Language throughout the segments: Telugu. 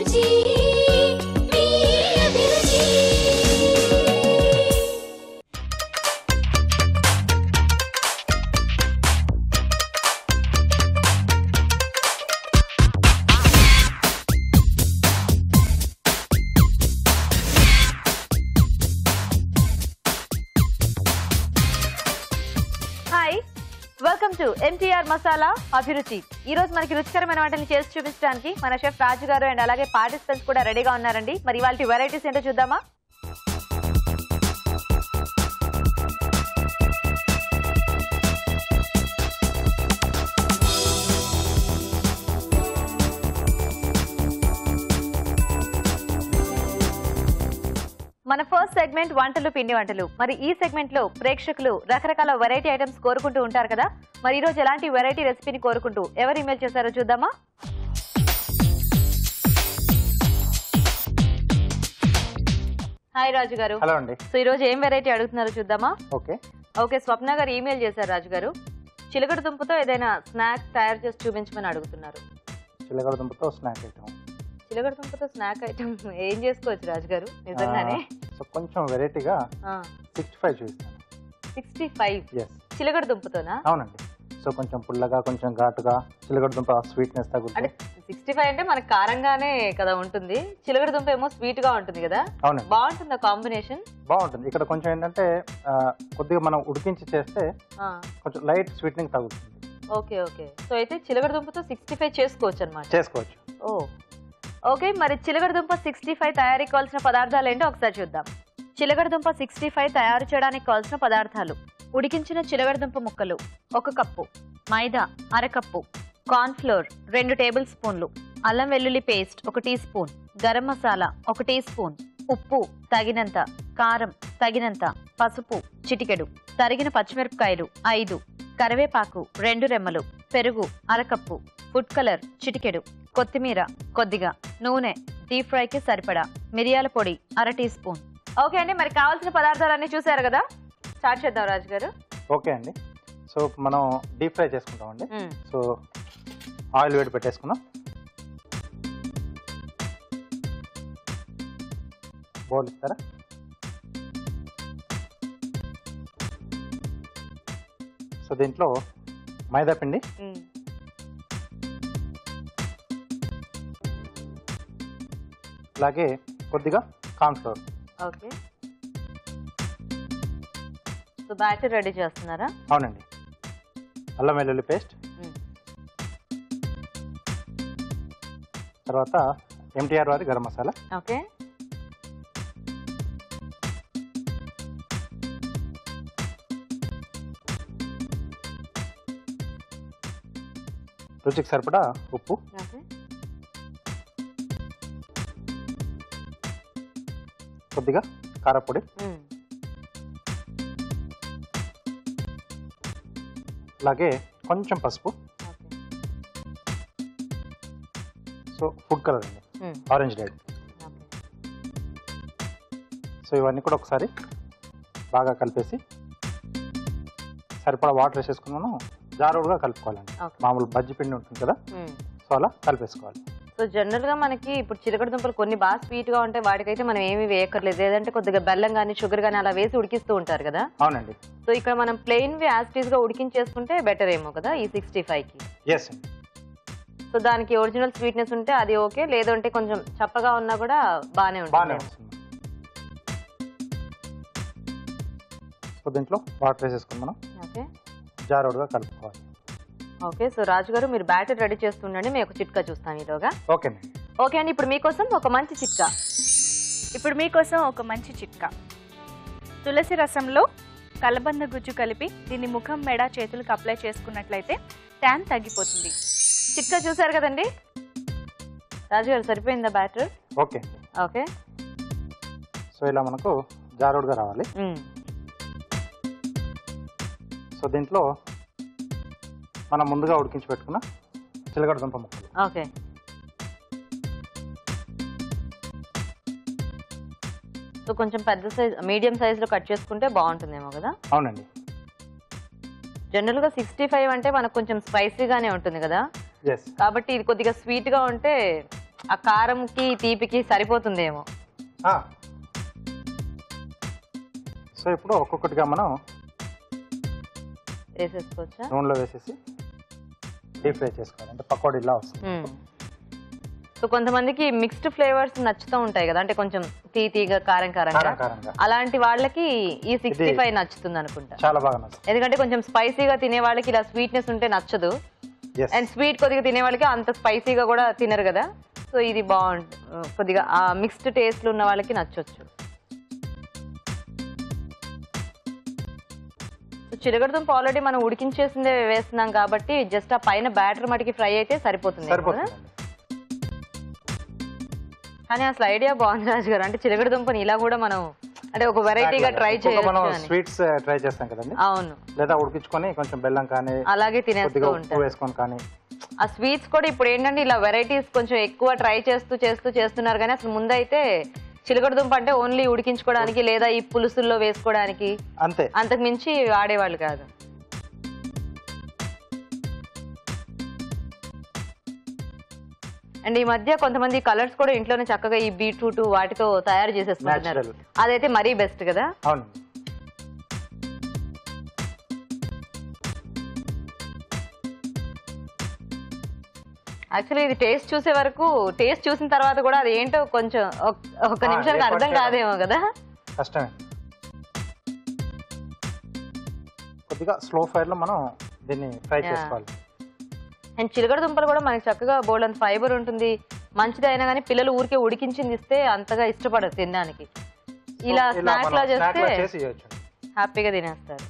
అభిరుచి మీ అభిరుచి. Hi, welcome to MTR masala అభిరుచి. ఈ రోజు మనకి రుచికరమైన వంటలు చేసి చూపించడానికి మన షెఫ్ రాజు గారు అండ్ అలాగే పార్టిసిపెంట్స్ కూడా రెడీగా ఉన్నారండి. మరి ఇవాళ వెరైటీస్ ఏంటో చూద్దామా? మన ఫస్ట్ సెగ్మెంట్ వంటలు పిండి వంటలు. మరి ఈ సెగ్మెంట్ లో ప్రేక్షకులు రకరకాల వెరైటీ ఐటమ్స్ కోరుకుంటూ ఉంటారు కదా. మరి ఈ రోజు ఎలాంటి వెరైటీ రెసిపీని కోరుకుంటూ ఎవరు ఇమెయిల్ చేశారో చూద్దామా? హాయ్ రాజు గారు. హలో అండి. సో ఈ రోజు ఏం వెరైటీ అడుగుతున్నారో చూద్దామా? ఓకే, స్వప్న గారు ఈమెయిల్ చేశారు. రాజు గారు చిలకడ దుంపతో ఏదైనా స్నాక్ తయారు చేసి చూపించమని అడుగుతున్నారు. చిలకడ దుంపతో స్నాక్ ఐటమ్. చిలకడ దుంపతో స్నాక్ ఐటమ్ ఏం చేసుకోవచ్చు రాజు గారు? నిజంగానే సో కొంచెం వెరైటీగా 65 చూపిస్తాను. 65 చిలకడ దుంపతోనా? అవునండి. సో కొంచెం పుల్లగా కొంచెం ఘాటుగా చిలకడ దుంప స్వీట్నెస్ తగ్గుతుంది. అంటే 65 అంటే మనకు కారంగానే కదా ఉంటుంది, చిలకడ దుంప ఏమో స్వీట్ గా ఉంటుంది కదా. అవునండి, బాగుంటుంది కాంబినేషన్. బాగుంటుంది. ఇక్కడ కొంచెం ఏంటంటే కొద్దిగా మనం ఉడికించి చేస్తే కొంచెం లైట్ స్వీట్నింగ్ తగ్గుతుంది. Okay okay. సో అయితే చిలకడ దుంపతో 65 చేసుకోవచ్చు అనమాట. చేసుకోవచ్చు. ఓకే, మరి చిలకడ దుంప 65 తయారీకి కావాల్సిన పదార్థాలు ఏంటో ఒకసారి చూద్దాం. చిలకడ దుంప 65 తయారు చేయడానికి కావాల్సిన పదార్థాలు: ఉడికించిన చిలకడ దుంప ముక్కలు 1 కప్పు, మైదా అరకప్పు, కార్న్ ఫ్లోర్ 2 టేబుల్ స్పూన్లు, అల్లం వెల్లుల్లి paste 1 teaspoon, garam masala 1 teaspoon, ఉప్పు తగినంత, కారం తగినంత, పసుపు చిటికెడు, తరిగిన పచ్చిమిరపకాయలు 5, కరివేపాకు 2 రెమ్మలు, పెరుగు అరకప్పు, ఫుడ్ కలర్ చిటికెడు, కొత్తిమీర కొద్దిగా, నూనె డీప్ ఫ్రైకి సరిపడా, మిరియాల పొడి 1 టీ స్పూన్. ఓకే అండి, మరి కావాల్సిన పదార్థాలన్నీ చూసారు కదా. స్టార్ట్ చేద్దాం రాజు గారు. ఓకే అండి. సో మనం డీప్ ఫ్రై చేసుకుంటామండి. సో ఆయిల్ వేడి పెట్టేసుకున్నాం. బౌల్ ఇస్తారా? సో దీంట్లో మైదా పిండి, అలాగే కొద్దిగా corn flour. Okay, so batter ready చేస్తున్నారా? అవునండి. అల్లం వెల్లుల్లి పేస్ట్, తర్వాత MTR వారి గరం మసాలా, ఓకే, రుచికి సరిపడా ఉప్పు, ఓకే, కొద్దిగా కారపొడి, అలాగే కొంచెం పసుపు, సో ఫుడ్ కలర్ అండి, ఆరెంజ్ రెడ్. సో ఇవన్నీ కూడా ఒకసారి బాగా కలిపేసి సరిపడా వాటర్ వేసేసుకున్నాను. జారుడుగా కలుపుకోవాలండి. మామూలు బజ్జి పిండి ఉంటుంది కదా, సో అలా కలిపేసుకోవాలి. సో జనరల్ గా మనకి ఇప్పుడు చిలకడ దుంపలు కొన్ని బాగా స్వీట్ గా ఉంటాయి, వాటికైతే మనం ఏమీ వేయక్కర్లేదు. ఏదంటే కొద్దిగా బెల్లం కానీ షుగర్ కానీ అలా వేసి ఉడికిస్తూ ఉంటారు కదా. అవునండి. సో ఇక్కడ మనం ప్లెయిన్ వి యాస్టీస్ గా ఉడికించేసుకుంటే బెటర్ ఏమో కదా ఈ 65 కి. ఎస్ అండి. సో దానికి ఒరిజినల్ స్వీట్నెస్ ఉంటే అది ఓకే, లేదంటే కొంచెం చప్పగా ఉన్నా కూడా బాగానే ఉంటుంది. సో దీంట్లో వాటర్ వేసేసుకుని మనం ఓకే జారుడుగా కలుపుకోవాలి. ఓకే, సో రాజు గారు మీరు బ్యాటర్ రెడీ చేస్తుండండి, మేము ఒక చిట్కా చూస్తాం ఈలోగా. ఓకే అండి. ఇప్పుడు మీకోసం ఒక మంచి చిట్కా. తులసి రసంలో కలబంద గుజ్జు కలిపి దీన్ని ముఖం, మెడ, చేతులకు అప్లై చేసుకున్నట్లయితే ట్యాన్ తగ్గిపోతుంది. చిట్కా చూసారు కదండి. రాజు గారు సరిపోయిందా బ్యాటర్? Okay okay. సో ఇలా మనకు జారుడుగా రావాలి. సో దీంట్లో మనం ముందుగా ఉడికించి పెట్టుకున్న చిలకడ దుంప ముక్కలు. ఓకే, సో కొంచెం పెద్ద సైజ్, మీడియం సైజ్ లో కట్ చేసుకుంటే బాగుంటుందేమో కదా. అవునండి. జనరల్ గా 65 అంటే మనకు కొంచెం స్పైసీగానే ఉంటుంది కదా, కాబట్టి ఇది కొద్దిగా స్వీట్ గా ఉంటే ఆ కారంకి తీపికి సరిపోతుందేమో. సో ఇప్పుడు ఒక్కొక్కటిగా మనం వేసేసుకోవచ్చా? నూనెలో వేసేసి డీప్ ఫ్రై చేసుకోవాలి, అంటే పకోడీలా వస్తుంది. సో కొంతమందికి మిక్స్డ్ ఫ్లేవర్స్ నచ్చుతూ ఉంటాయి కదా, అంటే కొంచెం తీగా కారం కారంగా. అలాంటి వాళ్ళకి ఈ 65 నచ్చుతుంది అనుకుంటా. చాలా బాగా నచ్చుతుంది, ఎందుకంటే కొంచెం స్పైసీగా తినే వాళ్ళకి ఇలా స్వీట్నెస్ ఉంటే నచ్చదు, అండ్ స్వీట్ కొద్దిగా తినే వాళ్ళకి అంత స్పైసీగా కూడా తినరు కదా. సో ఇది బాగుంటుంది, కొద్దిగా ఆ మిక్స్డ్ టేస్ట్లు ఉన్న వాళ్ళకి నచ్చొచ్చు. సో చిలకడదుంప ఆల్రెడీ మనం ఉడికించేసిందే వేస్తున్నాం కాబట్టి జస్ట్ ఆ పైన బ్యాటర్ మటుకి ఫ్రై అయితే సరిపోతుంది. కానీ అసలు ఐడియా బాగుంది రాజు గారు, అంటే చిలకడదుంపని ఇలా కూడా మనం అంటే ఒక వెరైటీగా ట్రై చేయొచ్చు. స్వీట్స్ ట్రై చేస్తాం కదండి. అవును, లేదా ఉడికించుకొని కొంచెం బెల్లం కానీ అలాగే తినేస్తూ ఉంటాం వేసుకొని కానీ. ఆ స్వీట్స్ కూడా ఇప్పుడు ఏంటంటే ఇలా వెరైటీస్ కొంచెం ఎక్కువ ట్రై చేస్తున్నారు కానీ అసలు ముందైతే చిలకడదుంప అంటే ఓన్లీ ఉడికించుకోవడానికి లేదా ఈ పులుసుల్లో వేసుకోవడానికి అంతే, అంతకు మించి వాడేవాళ్ళు కాదు. అండ్ ఈ మధ్య కొంతమంది కలర్స్ కూడా ఇంట్లోనే చక్కగా ఈ బీట్రూట్ వాటితో తయారు చేసేస్తున్నారు, అదైతే మరీ బెస్ట్ కదా. అవును, యాక్చువల్లీ ఇది టేస్ట్ చూసే వరకు, టేస్ట్ చూసిన తర్వాత కూడా అది ఏంటో కొంచెం ఒక నిమిషానికి అర్థం కాదేమో కదా. కష్టమే, కొద్దిగా స్లో ఫైర్ లో మనం దీన్ని ఫ్రై చేసుకోవాలి. అండ్ చిలకడ దుంపలు కూడా మనకి చక్కగా బోల్డ్ ఫైబర్ ఉంటుంది, మంచిది అయినా కానీ పిల్లలు ఊరికే ఉడికించింది ఇస్తే అంతగా ఇష్టపడరు తినడానికి. ఇలా స్నాక్ లా చేస్తే హ్యాపీగా తినేస్తారు.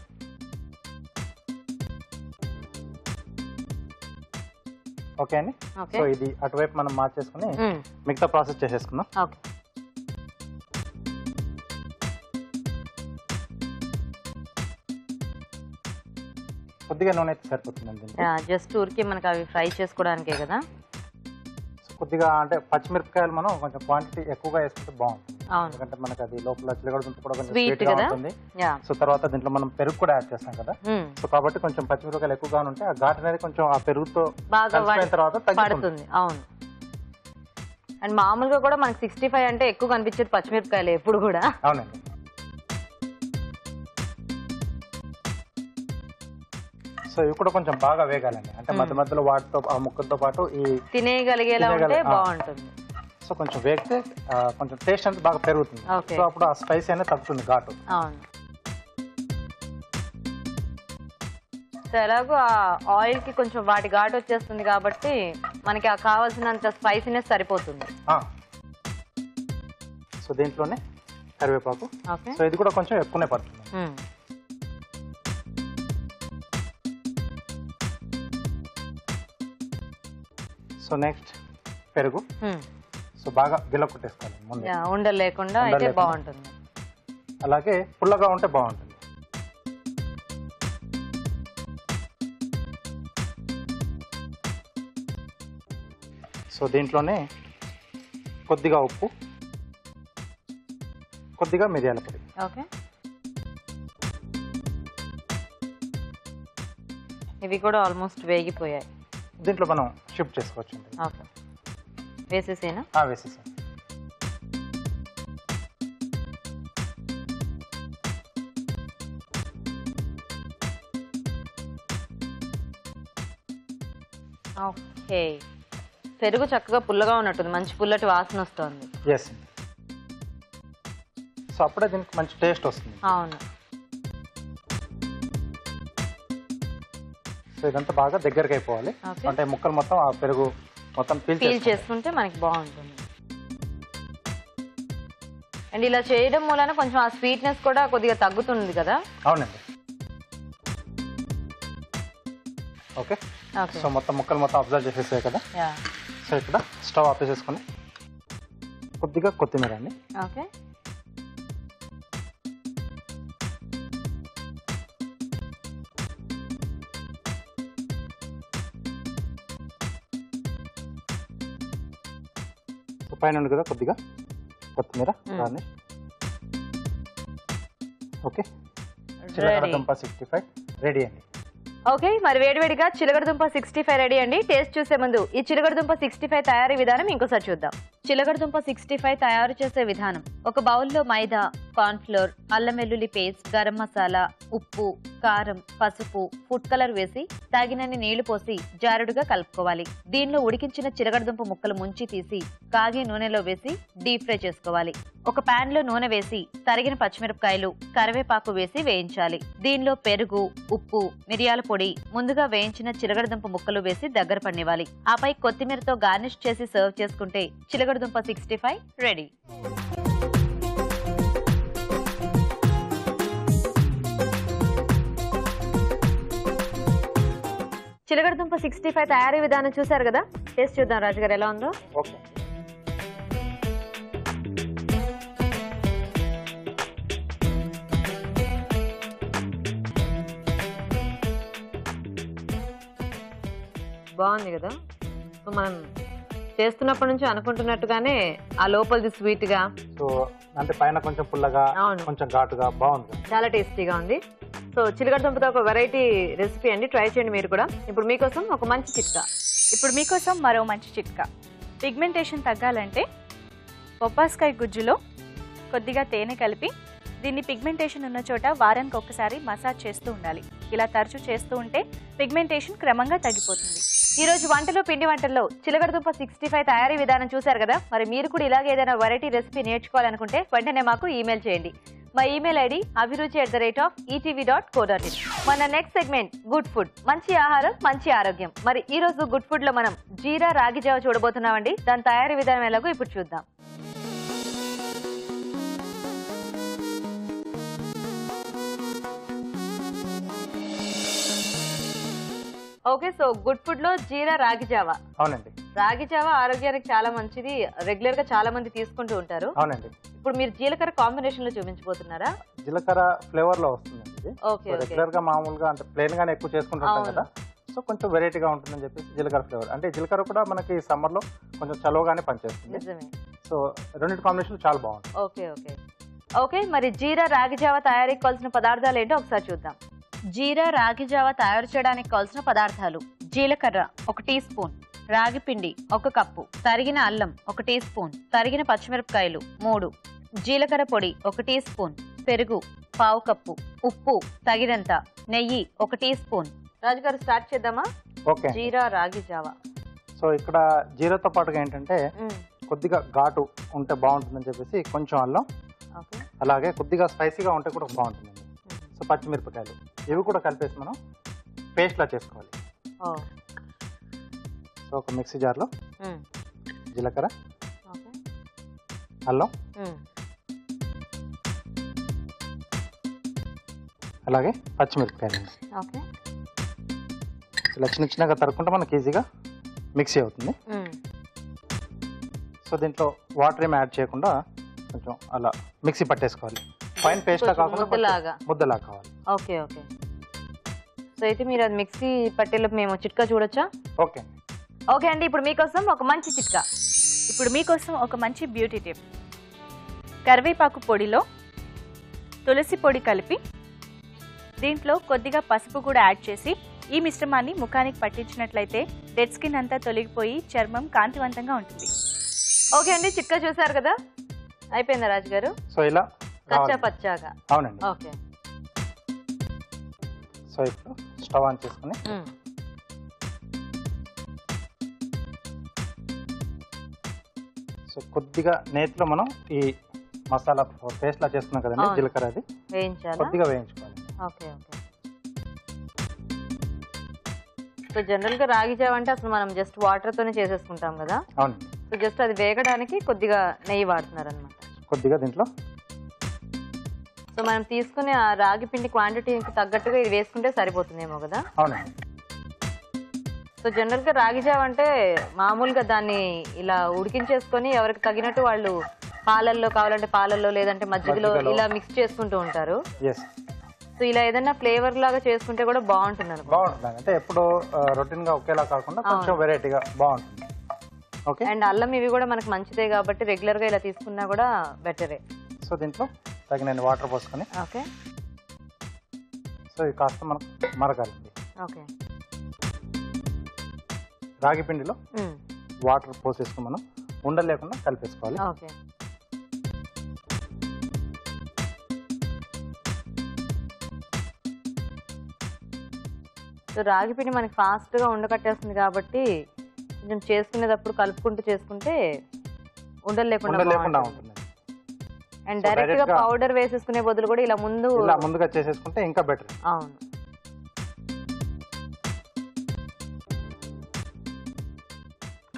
ఓకే అండి, సో ఇది అటువైపు మనం మార్చేసుకుని మిగతా ప్రాసెస్ చేసేసుకుందాం. ఓకే, కొద్దిగా నూనె అయితే సరిపోతుందండి. జస్ట్ ఊరికి మనకి అవి ఫ్రై చేసుకోవడానికే కదా. కొద్దిగా అంటే పచ్చిమిరపకాయలు మనం కొంచెం క్వాంటిటీ ఎక్కువగా వేసుకుంటే బాగుంటుంది, ఎందుకంటే మనకి అది లోపల చిలకడ కూడా కొంచెం స్వీట్ గా ఉంటుంది. సో తర్వాత దీంట్లో మనం పెరుగు కూడా యాడ్ చేస్తాం కదా, సో కాబట్టి కొంచెం పచ్చిమిరపకాయలు ఎక్కువగా ఉంటే ఆ ఘాట్ అనేది కొంచెం ఆ పెరుగుతో తర్వాత పడుతుంది. అవును, అండ్ మామూలుగా కూడా మనకి 65 అంటే ఎక్కువ కనిపించేది పచ్చిమిరపకాయలు ఎప్పుడు కూడా. అవునండి, సో ఇవి కూడా కొంచెం బాగా వేగాలండి, అంటే మధ్య మధ్యలో వాటితో ఆ ముక్కలతో పాటు ఈ తినేయగలిగేలా ఉంటే బాగుంటుంది. సో కొంచెం వేగితే కొంచెం టేస్ట్ అనేది బాగా పెరుగుతుంది, సో అప్పుడు ఆ స్పైసీ అనేది తగ్గుతుంది ఘాటు. అవును, సో ఎలాగో ఆ ఆయిల్ కి కొంచెం వాటి ఘాటు వచ్చేస్తుంది కాబట్టి మనకి ఆ కావాల్సినంత స్పైసీనెస్ సరిపోతుంది. సో దీంట్లోనే కరివేపాకు, సో ఇది కూడా కొంచెం ఎక్కువనే పడుతుంది. సో నెక్స్ట్ పెరుగు, సో బాగా గిల్ల కొట్టేసుకోవాలి ముందు, ఉండలు లేకుండా అయితే బాగుంటుంది. అలాగే పుల్లగా ఉంటే బాగుంటుంది. సో దీంట్లోనే కొద్దిగా ఉప్పు, కొద్దిగా మిరియాల పొడి. ఓకే, ఇవి కూడా ఆల్మోస్ట్ వేగిపోయాయి. దీంట్లో మనం షిఫ్ట్ చేసుకోవచ్చు. ఓకే, వేసేసేనా? వేసేసాను. ఓకే, పెరుగు చక్కగా పుల్లగా ఉన్నట్టుంది, మంచి పుల్లటి వాసన వస్తుంది. ఎస్, సో అప్పుడే దీనికి మంచి టేస్ట్ వస్తుంది. అవును, సో ఇదంతా బాగా దగ్గరికి అయిపోవాలి, అంటే ముక్కలు మొత్తం ఆ పెరుగు మొత్తం పీల్ చేసుకుంటే మనకి బాగుంటుంది. అండ్ ఇలా చేయడం మూలన కొంచెం ఆ స్వీట్నెస్ కూడా కొద్దిగా తగ్గుతుంది కదా. అవునండి, ఓకే. సో మొత్తం ముక్కలు మొత్తం అబ్జర్వ్ చేసేసాయి కదా. సో ఇక్కడ స్టవ్ ఆఫ్ చేసేసుకొని కొద్దిగా కొత్తిమీర అండి. ఓకే, పైన ఉంది కదా కొద్దిగా కొత్తిమీర గార్నిష్. ఓకే, చిలకడ దుంప 65 రెడీ అండి. ఓకే, మరి వేడివేడిగా చిలకడదుంప 65 రెడీ అండి. టేస్ట్ చూసే ముందు ఈ చిలకడదుంప 65 తయారీ విధానం ఇంకోసారి చూద్దాం. చిలకడదుంప 65 తయారు చేసే విధానం: ఒక బౌల్లో మైదా, కార్న్ ఫ్లోర్, అల్లం వెల్లుల్లి పేస్ట్, గరం మసాలా, ఉప్పు, కారం, పసుపు, ఫుడ్ కలర్ వేసి తగినన్ని నీళ్లు పోసి జారుడుగా కలుపుకోవాలి. దీనిలో ఉడికించిన చిలకడదుంప ముక్కలు ముంచి తీసి కాగే నూనెలో వేసి డీప్ ఫ్రై చేసుకోవాలి. ఒక పాన్ లో నూనె వేసి తరిగిన పచ్చిమిరపకాయలు, కరివేపాకు వేసి వేయించాలి. దీనిలో పెరుగు, ఉప్పు, మిరియాల పొడి, ముందుగా వేయించిన చిలకడదుంప ముక్కలు వేసి దగ్గర పన్నివ్వాలి. ఆపై కొత్తిమీరతో గార్నిష్ చేసి సర్వ్ చేసుకుంటే చిలకడదుంప 65 రెడీ. చిలకడదుంప 65 తయారీ విధానం చూసారు కదా. టేస్ట్ చూద్దాం రాజు గారు ఎలా ఉందో. ఓకే, బాగుంది కదా. సో మనం చేస్తున్నప్పటి నుంచి అనుకుంటున్నట్టుగానే ఆ లోపలిది స్వీట్ గా, సో అంటే పైన కొంచెం పుల్లగా, కొంచెం ఘాటుగా బాగుంది, చాలా టేస్టీగా ఉంది. సో చిలకడదుంపతో ఒక వెరైటీ రెసిపీ అండి, ట్రై చేయండి మీరు కూడా. ఇప్పుడు మీకోసం ఒక మంచి చిట్కా. ఇప్పుడు మీకోసం మరో మంచి చిట్కా. పిగ్మెంటేషన్ తగ్గాలంటే బొప్పాస్కాయ గుజ్జులో కొద్దిగా తేనె కలిపి దీన్ని పిగ్మెంటేషన్ ఉన్న చోట వారానికి ఒక్కసారి మసాజ్ చేస్తూ ఉండాలి. ఇలా తరచూ చేస్తూ ఉంటే పిగ్మెంటేషన్ క్రమంగా తగ్గిపోతుంది. ఈ రోజు వంటలో పిండి వంటల్లో చిలకడదుంప 65 తయారీ విధానం చూశారు కదా. మరి మీరు కూడా ఇలాగే ఏదైనా వెరైటీ రెసిపీ నేర్చుకోవాలనుకుంటే వెంటనే మాకు ఈమెయిల్ చేయండి. మా ఈమెయిల్ ఐడి abhiruchi@etv.co.in. మన నెక్స్ట్ సెగ్మెంట్ గుడ్ ఫుడ్, మంచి ఆహారం మంచి ఆరోగ్యం. మరి ఈ రోజు గుడ్ ఫుడ్ లో మనం జీరా రాగి జావ చూడబోతున్నామండి. దాని తయారీ విధానం ఎలాగో ఇప్పుడు చూద్దాం. ఓకే, సో గుడ్ ఫుడ్ లో జీరా రాగి జావా. అవునండి. రాగి జావా ఆరోగ్యానికి చాలా మంచిది, రెగ్యులర్ గా చాలా మంది తీసుకుంటూ ఉంటారు. అవునండి. ఇప్పుడు మీరు జీలకర్ర కాంబినేషన్ లో చూపించబోతున్నారా? జీలకర్ర ఫ్లేవర్ లో వస్తుందండి ఇది. ఓకే, రెగ్యులర్ గా మామూలుగా అంటే ప్లేన్ గానే ఎక్కువ చేసుకుంటుంటాం కదా, సో కొంచెం వెరైటీగా ఉంటుందని చెప్పేసి జీలకర్ర ఫ్లేవర్. అంటే జీలకర్ర కూడా మనకి సమ్మర్ లో కొంచెం చలువగానే పనిచేస్తుంది. నిజమే. సో రెండింటి కాంబినేషన్ చాలా బాగుంటుంది. ఓకే ఓకే ఓకే, మరి జీరా రాగి జావా తయారీకి కావాల్సిన పదార్థాలు ఏంటో ఒకసారి చూద్దాం. జీరా రాగి జావా తయారు చేయడానికి కావాల్సిన పదార్థాలు: జీలకర్ర 1 టీ స్పూన్, రాగి పిండి 1 కప్పు, తరిగిన అల్లం 1 టీ స్పూన్, తరిగిన పచ్చిమిరపకాయలు 3, జీలకర్ర పొడి 1 టీ స్పూన్, పెరుగు 1/2 కప్పు, ఉప్పు తగినంత, నెయ్యి 1 టీ స్పూన్. రాజుగారు స్టార్ట్ చేద్దామా? ఓకే. జీరా రాగి జావా. సో ఇక్కడ జీరాతో పాటుగా ఏంటంటే కొద్దిగా ఘాటు ఉంటే బాగుంటుందని చెప్పేసి కొంచెం అల్లం, అలాగే కొద్దిగా స్పైసీగా ఉంటే కూడా బాగుంటుందండి. సో పచ్చిమిరపకాయలు ఇవి కూడా కలిపేసి మనం పేస్ట్ లా చేసుకోవాలి. సో ఒక మిక్సీ జార్లో జీలకర్ర, అల్లం, అలాగే పచ్చిమిరపకాయలు ఇలా చిన్న చిన్నగా తరుక్కుంటే మనకి ఈజీగా మిక్సీ అవుతుంది. సో దీంట్లో వాటర్ ఏమి యాడ్ చేయకుండా కొంచెం అలా మిక్సీ పట్టేసుకోవాలి. ఫైన్ పేస్ట్ లా కాకుండా ముద్దలా కావాలి. Okay okay. సో అయితే మీరు అది మిక్సీ పట్టేలోపు మేము చిట్కా చూడొచ్చా? ఓకే ఓకే అండి, ఇప్పుడు మీకోసం ఒక మంచి చిట్కా. ఇప్పుడు మీకోసం ఒక మంచి బ్యూటీ టిప్. కరివేపాకు పొడిలో తులసి పొడి కలిపి దీంట్లో కొద్దిగా పసుపు కూడా యాడ్ చేసి ఈ మిశ్రమాన్ని ముఖానికి పట్టించినట్లయితే డెడ్ స్కిన్ అంతా తొలగిపోయి చర్మం కాంతివంతంగా ఉంటుంది. ఓకే అండి, చిట్కా చూసారు కదా. అయిపోయిందా రాజు గారు? సో ఇలా కచ్చా పచ్చాగా. అవునండి. ఓకే. సో ఇప్పుడు స్టవ్ ఆన్ చేసుకుని సో కొద్దిగా నేతిలో మనం ఈ మసాలా పేస్ట్ లా చేసుకున్నాం కదండి, జీలకర్ర అది వేయించాలి, కొద్దిగా వేయించుకోవాలి. Okay okay. సో జనరల్ గా రాగి జావ అంటే అసలు మనం జస్ట్ వాటర్ తోనే చేసేసుకుంటాం కదా. అవునండి. సో జస్ట్ అది వేగడానికి కొద్దిగా నెయ్యి వాడుతున్నారు అనమాట. కొద్దిగా దీంట్లో సో మనం తీసుకునే ఆ రాగి పిండి క్వాంటిటీకి తగ్గట్టుగా ఇది వేసుకుంటే సరిపోతుందేమో కదా. అవునండి. సో జనరల్ గా రాగి జావ అంటే మామూలుగా దాన్ని ఇలా ఉడికించేసుకొని ఎవరికి తగినట్టు వాళ్ళు పాలల్లో కావాలంటే పాలల్లో లేదంటే మజ్జిగలో ఇలా మిక్స్ చేసుకుంటూ ఉంటారు. సో ఇలా ఏదైనా ఫ్లేవర్ లాగా చేసుకుంటే కూడా బాగుంటుంది అనుకో. బాగుంటుంది అంటే ఎప్పుడు రొటీన్ గా ఒకేలా కాకుండా కొంచెం వెరైటీగా బాగుంటుంది. ఓకే. అండ్ అల్లం ఇవి కూడా మనకు మంచిదే కాబట్టి రెగ్యులర్ గా ఇలా తీసుకున్నా కూడా బెటరే. సో దీంట్లో తగిన వాటర్ పోసుకొని ఓకే. సో ఇది కాస్త మనకు మరగాలి. ఓకే. రాగి పిండిలో వాటర్ పోసేసుకుని మనం ఉండలు లేకుండా కలిపేసుకోవాలి. ఓకే. సో రాగి పిండి మనకి ఫాస్ట్గా ఉండకట్టేస్తుంది కాబట్టి కొంచెం చేసుకునేటప్పుడు కలుపుకుంటూ చేసుకుంటే ఉండలు లేకుండా ఉంటుంది. అండ్ డైరెక్ట్ గా పౌడర్ వేసేసుకునే బదులు కూడా ఇలా ముందుగా చేసేసుకుంటే ఇంకా బెటర్. అవును.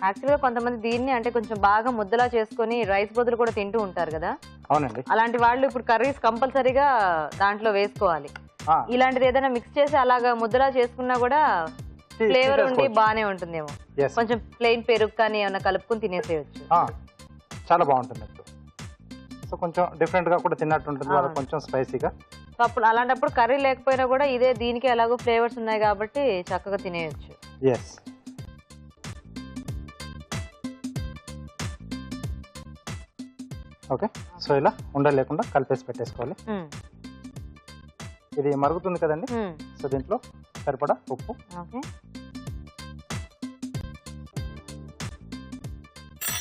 యాక్చువల్గా కొంతమంది దీన్ని అంటే కొంచెం బాగా ముద్దలా చేసుకొని రైస్ బదులు కూడా తింటూ ఉంటారు కదా. అవునండి. అలాంటి వాళ్ళు ఇప్పుడు కర్రీస్ కంపల్సరీగా దాంట్లో వేసుకోవాలి. ఇలాంటిది ఏదైనా మిక్స్ చేసి అలాగా ముద్దలా చేసుకున్నా కూడా ఫ్లేవర్ ఉండి బానే ఉంటుందేమో. కొంచెం ప్లెయిన్ పెరుగు కానీ ఏమన్నా కలుపుకొని తినేసేయచ్చు. చాలా బాగుంటుంది. సో కొంచెం డిఫరెంట్ గా కూడా తిన్నట్టు ఉంటుంది, కొంచెం స్పైసీగా. అప్పుడు అలాంటప్పుడు కర్రీ లేకపోయినా కూడా ఇదే దీనికి ఎలాగో ఫ్లేవర్స్ ఉన్నాయి కాబట్టి చక్కగా తినేయచ్చు. ఎస్. ఓకే. సో ఇలా ఉండలు లేకుండా కలిపేసి పెట్టేసుకోవాలి. ఇది మరుగుతుంది కదండి. సో దీంట్లో సరిపడా ఉప్పు,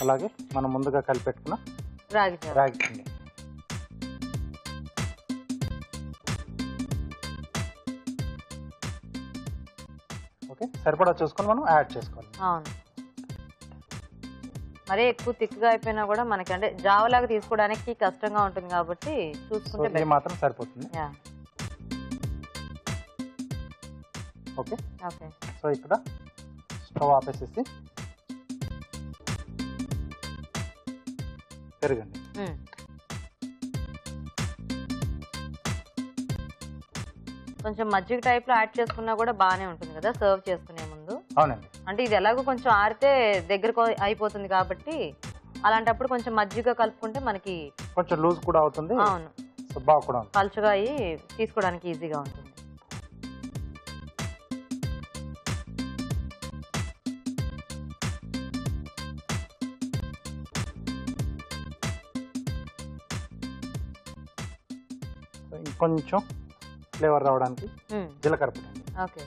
అలాగే మనం ముందుగా కలిపెట్టుకున్న రాగి పిండి. ఓకే. సరిపడా చూసుకొని మనం యాడ్ చేసుకోవాలి. అవును. మరీ ఎక్కువ థిక్గా అయిపోయినా కూడా మనకి అంటే జావలాగా తీసుకోవడానికి కష్టంగా ఉంటుంది కాబట్టి చూసుకుంటే మాత్రం సరిపోతుంది. ఓకే. ఓకే. సో ఇక్కడ స్టవ్ ఆపేసేసి పెరుగండి. కొంచెం మజ్జిగ టైప్ లో యాడ్ చేసుకున్నా కూడా బాగానే ఉంటుంది కదా సర్వ్ చేసుకునే ముందు. అవునండి. అంటే ఇది ఎలాగో కొంచెం ఆరితే దగ్గరకు అయిపోతుంది కాబట్టి అలాంటప్పుడు కొంచెం మజ్జిగ కలుపుకుంటే మనకి కొంచెం లూజ్ కూడా అవుతుంది. అవును. బాగా పలుచగా అయ్యి తీసుకోవడానికి ఈజీగా ఉంటుంది. ఇంకొంచెం ఫ్లేవర్ రావడానికి జీలకర్ర పొడి. ఓకే.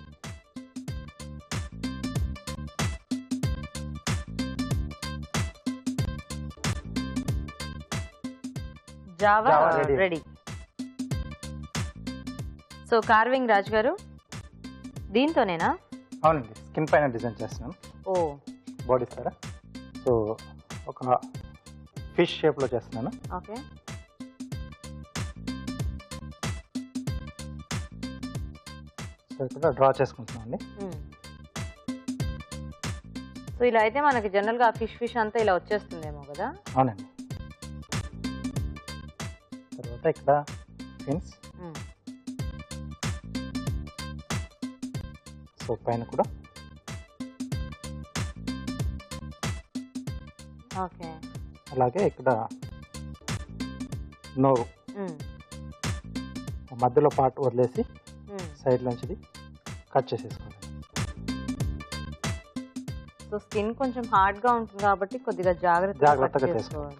జావా ready. So carving Raju garu దీంతోనేనా? అవునండి. స్కిన్ పైన డిజైన్ చేస్తున్నాను. ఓ బాడీ సారా. సో ఒక ఫిష్ షేప్ లో చేస్తున్నాను. ఓకే. సో ఇక్కడ డ్రా చేసుకుంటున్నాం అండి. సో ఇలా అయితే మనకి జనరల్ గా ఫిష్ అంతా ఇలా వచ్చేస్తుందేమో కదా. అవునండి. తర్వాత ఇక్కడ ఫిన్స్. సో పైన కూడా. ఓకే. అలాగే ఇక్కడ నోరు మధ్యలో పార్ట్ వదిలేసి సైడ్ నుంచి కట్ చేసేసుకోవాలి. సో స్కిన్ కొంచెం హార్డ్ గా ఉంటుంది కాబట్టి కొద్దిగా జాగ్రత్తగా చేసుకోవాలి.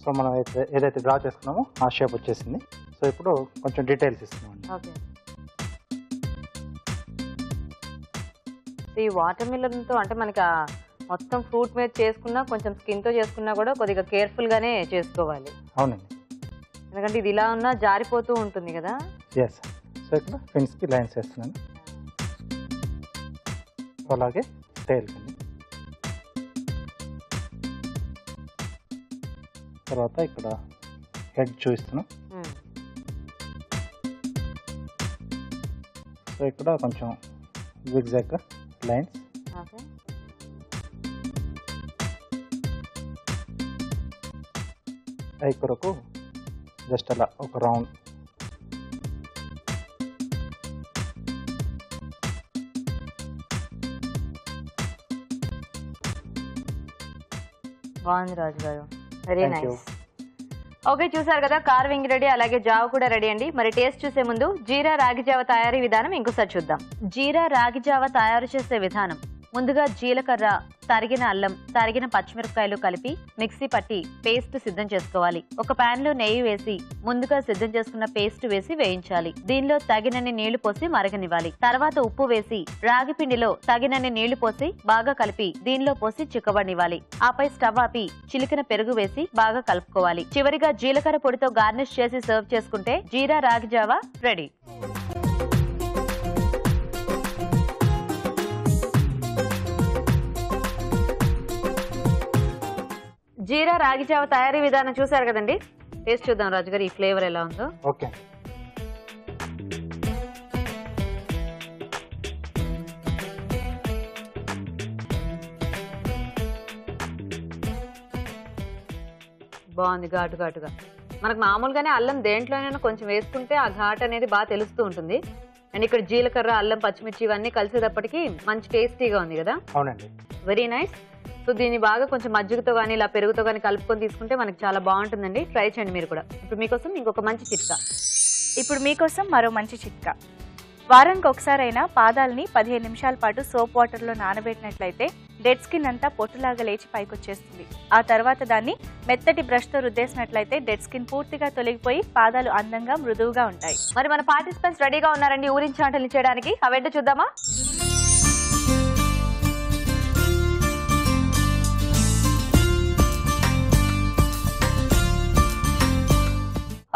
సో మనం ఏదైతే డ్రా చేసుకున్నామో ఆ షేప్ వచ్చేసింది. సో ఇప్పుడు కొంచెం డీటెయిల్స్ ఇస్తున్నాం. ఓకే. ఈ వాటర్ మిలన్ తో అంటే మనకి మొత్తం ఫ్రూట్ మీద చేసుకున్నా కొంచెం స్కిన్ తో చేసుకున్నా కూడా కొద్దిగా కేర్ఫుల్ గానే చేసుకోవాలి. అవునండి. ఎందుకంటే ఇది ఇలా ఉన్నా జారిపోతూ ఉంటుంది కదా. ఎస్. సో ఇక్కడ ఫిన్స్ కి లైన్స్ వేస్తున్నాను. అలాగే టైల్ కండి. తర్వాత ఇక్కడ హెడ్ చూపిస్తున్నాం. సో ఇక్కడ కొంచెం జిగ్జాగ్ లైన్స్. ఓకే. ఐ కొరకు జస్ట్ అలా ఒక రౌండ్. బాగుంది రాజు గారు. Very nice. ఓకే, చూసారు కదా కార్వింగ్ రెడీ, అలాగే జావ కూడా రెడీ అండి. మరి టేస్ట్ చూసే ముందు జీరా రాగి జావ తయారీ విధానం ఇంకోసారి చూద్దాం. జీరా రాగి జావ తయారు చేసే విధానం. ముందుగా జీలకర్ర, తరిగిన అల్లం, తరిగిన పచ్చిమిరపకాయలు కలిపి మిక్సీ పట్టి పేస్ట్ సిద్ధం చేసుకోవాలి. ఒక పాన్ లో నెయ్యి వేసి ముందుగా సిద్ధం చేసుకున్న పేస్ట్ వేసి వేయించాలి. దీనిలో తగినన్ని నీళ్లు పోసి మరగనివ్వాలి. తర్వాత ఉప్పు వేసి రాగి పిండిలో తగినన్ని నీళ్లు పోసి బాగా కలిపి దీనిలో పోసి చిక్కబడినివ్వాలి. ఆపై స్టవ్ ఆపి చిలికిన పెరుగు వేసి బాగా కలుపుకోవాలి. చివరిగా జీలకర్ర పొడితో గార్నిష్ చేసి సర్వ్ చేసుకుంటే జీరా రాగి జావా రెడీ. జీరా రాగి జావ తయారీ విధానం చూసారు కదండి. టేస్ట్ చూద్దాం రాజు గారు, ఈ ఫ్లేవర్ ఎలా ఉందో. ఓకే, బాగుంది. ఘాటు ఘాటుగా మనకు మామూలుగానే అల్లం దేంట్లోనైనా కొంచెం వేసుకుంటే ఆ ఘాట్ అనేది బాగా తెలుస్తూ ఉంటుంది. అండ్ ఇక్కడ జీలకర్ర, అల్లం, పచ్చిమిర్చి ఇవన్నీ కలిసేటప్పటికి మంచి టేస్టీగా ఉంది కదా. అవునండి, వెరీ నైస్. సో దీన్ని బాగా కొంచెం మజ్జిగతో కానీ ఇలా పెరుగుతో కానీ కలుపుకొని తీసుకుంటే మనకి చాలా బాగుంటుందండి. ట్రై చేయండి మీరు కూడా. ఇప్పుడు మీకోసం ఇంకొక మంచి చిట్కా. ఇప్పుడు మీకోసం మరో మంచి చిట్కా. వారానికి ఒకసారైనా పాదాలని 15 నిమిషాల పాటు సోప్ వాటర్లో నానబెట్టినట్లయితే డెడ్ స్కిన్ అంతా పొట్టులాగా లేచి పైకొచ్చేస్తుంది. ఆ తర్వాత దాన్ని మెత్తటి బ్రష్తో రుద్దేసినట్లయితే డెడ్ స్కిన్ పూర్తిగా తొలగిపోయి పాదాలు అందంగా మృదువుగా ఉంటాయి. మరి మన పార్టిసిపెంట్స్ రెడీగా ఉన్నారండి ఊరించి ఆటలు చేయడానికి. అవేంటో చూద్దామా?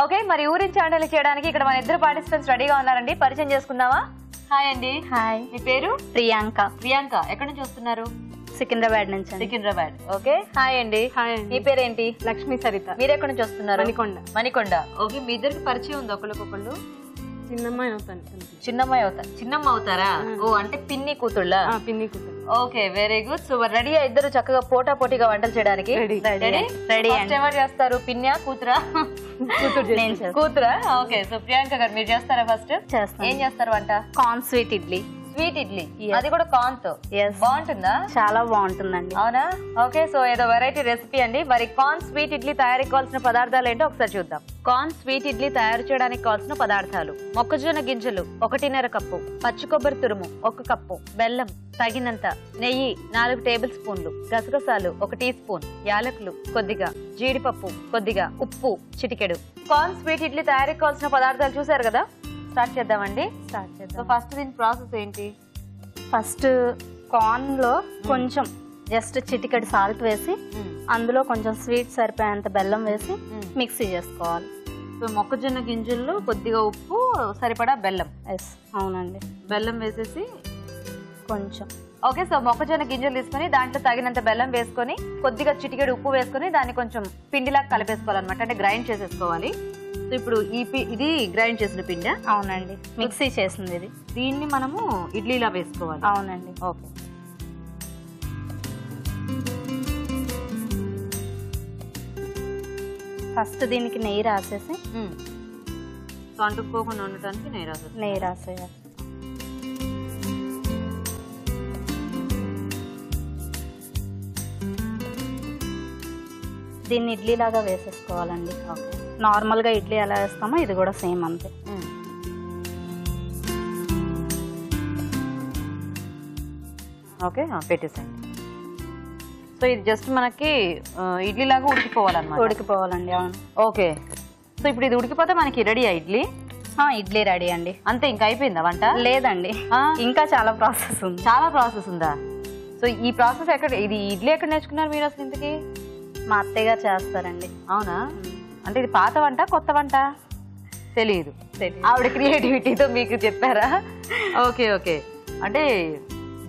ఓకే, మరి ఊరించి ఆటలు చేయడానికి ఇక్కడ మన ఇద్దరు పార్టిసిపెంట్స్ రెడీగా ఉన్నారండి. పరిచయం చేసుకుందామా? హాయ్ అండి. హాయ్, మీ పేరు? ప్రియాంక. ప్రియాంక ఎక్కడి నుంచి వస్తున్నారు? సికింద్రాబాద్ నుంచి. సికింద్రాబాద్. ఓకే, హాయ్ అండి. మీ పేరేంటి? లక్ష్మీ సరిత. మీరు ఎక్కడి నుంచి వస్తున్నారు? మణికొండ. మణికొండ. ఓకే, మీ ఇద్దరికి పరిచయం ఉంది ఒకళ్ళకొకళ్ళు? చిన్నమ్మాయి అవుతాను. చిన్నమ్మాయి అవుతారు. చిన్నమ్మ అవుతారా? ఓ, అంటే పిన్ని కూతుళ్ళ? పిన్ని కూతురు. Okay, very good. So ready ఇద్దరు చక్కగా పోటా పోటీగా వంటలు చేయడానికి రెడీ. ఎవరు చేస్తారు? పిన్యా కూతురా? కూతురా. ఓకే, సో ప్రియాంక గారు మీరు చేస్తారా? ఫస్ట్ ఏం చేస్తారు వంట? Corn sweet idli. Sweet idli, అది కూడా కార్న్ తో. బాగుంటుందా? చాలా బాగుంటుందండి. అవునా? ఓకే, సో ఏదో వెరైటీ రెసిపీ అండి. మరి కార్న్ స్వీట్ ఇడ్లీ తయారీకి కావాల్సిన పదార్థాలు ఏంటో ఒకసారి చూద్దాం. కార్న్ స్వీట్ ఇడ్లీ తయారు చేయడానికి కావాల్సిన పదార్థాలు: మొక్కజొన్న గింజలు 1.5 కప్పు, పచ్చి కొబ్బరి తురుము 1 కప్పు, బెల్లం తగినంత, నెయ్యి 4 టేబుల్ స్పూన్లు, గసగసాలు 1 టీ స్పూన్, యాలకులు కొద్దిగా, జీడిపప్పు కొద్దిగా, ఉప్పు చిటికెడు. కార్న్ స్వీట్ ఇడ్లీ తయారీకి కావాల్సిన పదార్థాలు చూసారు కదా. స్టార్ట్ చేద్దామండి. సో ఫస్ట్ దీని ప్రాసెస్ ఏంటి? ఫస్ట్ కార్న్ లో కొంచెం జస్ట్ చిటికెడు సాల్ట్ వేసి అందులో కొంచెం స్వీట్ సరిపోయేంత బెల్లం వేసి మిక్సీ చేసుకోవాలి. సో మొక్కజొన్న గింజల్లో కొద్దిగా ఉప్పు, సరిపడా బెల్లం. ఎస్, అవునండి. బెల్లం వేసేసి కొంచెం. ఓకే, సో మొక్కజొన్న గింజలు తీసుకొని దాంట్లో తగినంత బెల్లం వేసుకొని కొద్దిగా చిటికెడు ఉప్పు వేసుకొని దాన్ని కొంచెం పిండిలాగా కలిపేసుకోవాలన్నమాట, అంటే గ్రైండ్ చేసేసుకోవాలి. సో ఇప్పుడు ఇది గ్రైండ్ చేసిన పిండి? అవునండి, మిక్సీ చేసింది ఇది. దీన్ని మనము ఇడ్లీలా వేసుకోవాలి. అవునండి. ఓకే, ఫస్ట్ దీనికి నెయ్యి రాసేసి అంటుకోకుండా ఉండటానికి నెయ్యి రాసేయాలి. దీన్ని ఇడ్లీ లాగా వేసేసుకోవాలండి. ఓకే, నార్మల్ గా ఇడ్లీ ఎలా వేస్తామో ఇది కూడా సేమ్ అంతే. ఓకే, పెట్టేసండి. సో ఇది జస్ట్ మనకి ఇడ్లీ లాగా ఉడికిపోవాలన్నమాట. ఉడికిపోవాలండి, అవును. ఓకే, సో ఇప్పుడు ఇది ఉడికిపోతే మనకి రెడీ ఇడ్లీ. ఇడ్లీ రెడీ అండి. అంతే, ఇంకా అయిపోయిందా వంట? లేదండి, ఇంకా చాలా ప్రాసెస్ ఉంది. చాలా ప్రాసెస్ ఉందా? సో ఈ ప్రాసెస్ ఇది ఇడ్లీ ఎక్కడ నేర్చుకున్నారు మీరు అసలు ఇంతకి? మా అత్తయ్య గారు చేస్తారండి. అవునా? అంటే ఇది పాత వంట కొత్త వంట తెలియదు, ఆవిడ క్రియేటివిటీతో మీకు చెప్పారా? ఓకే ఓకే, అంటే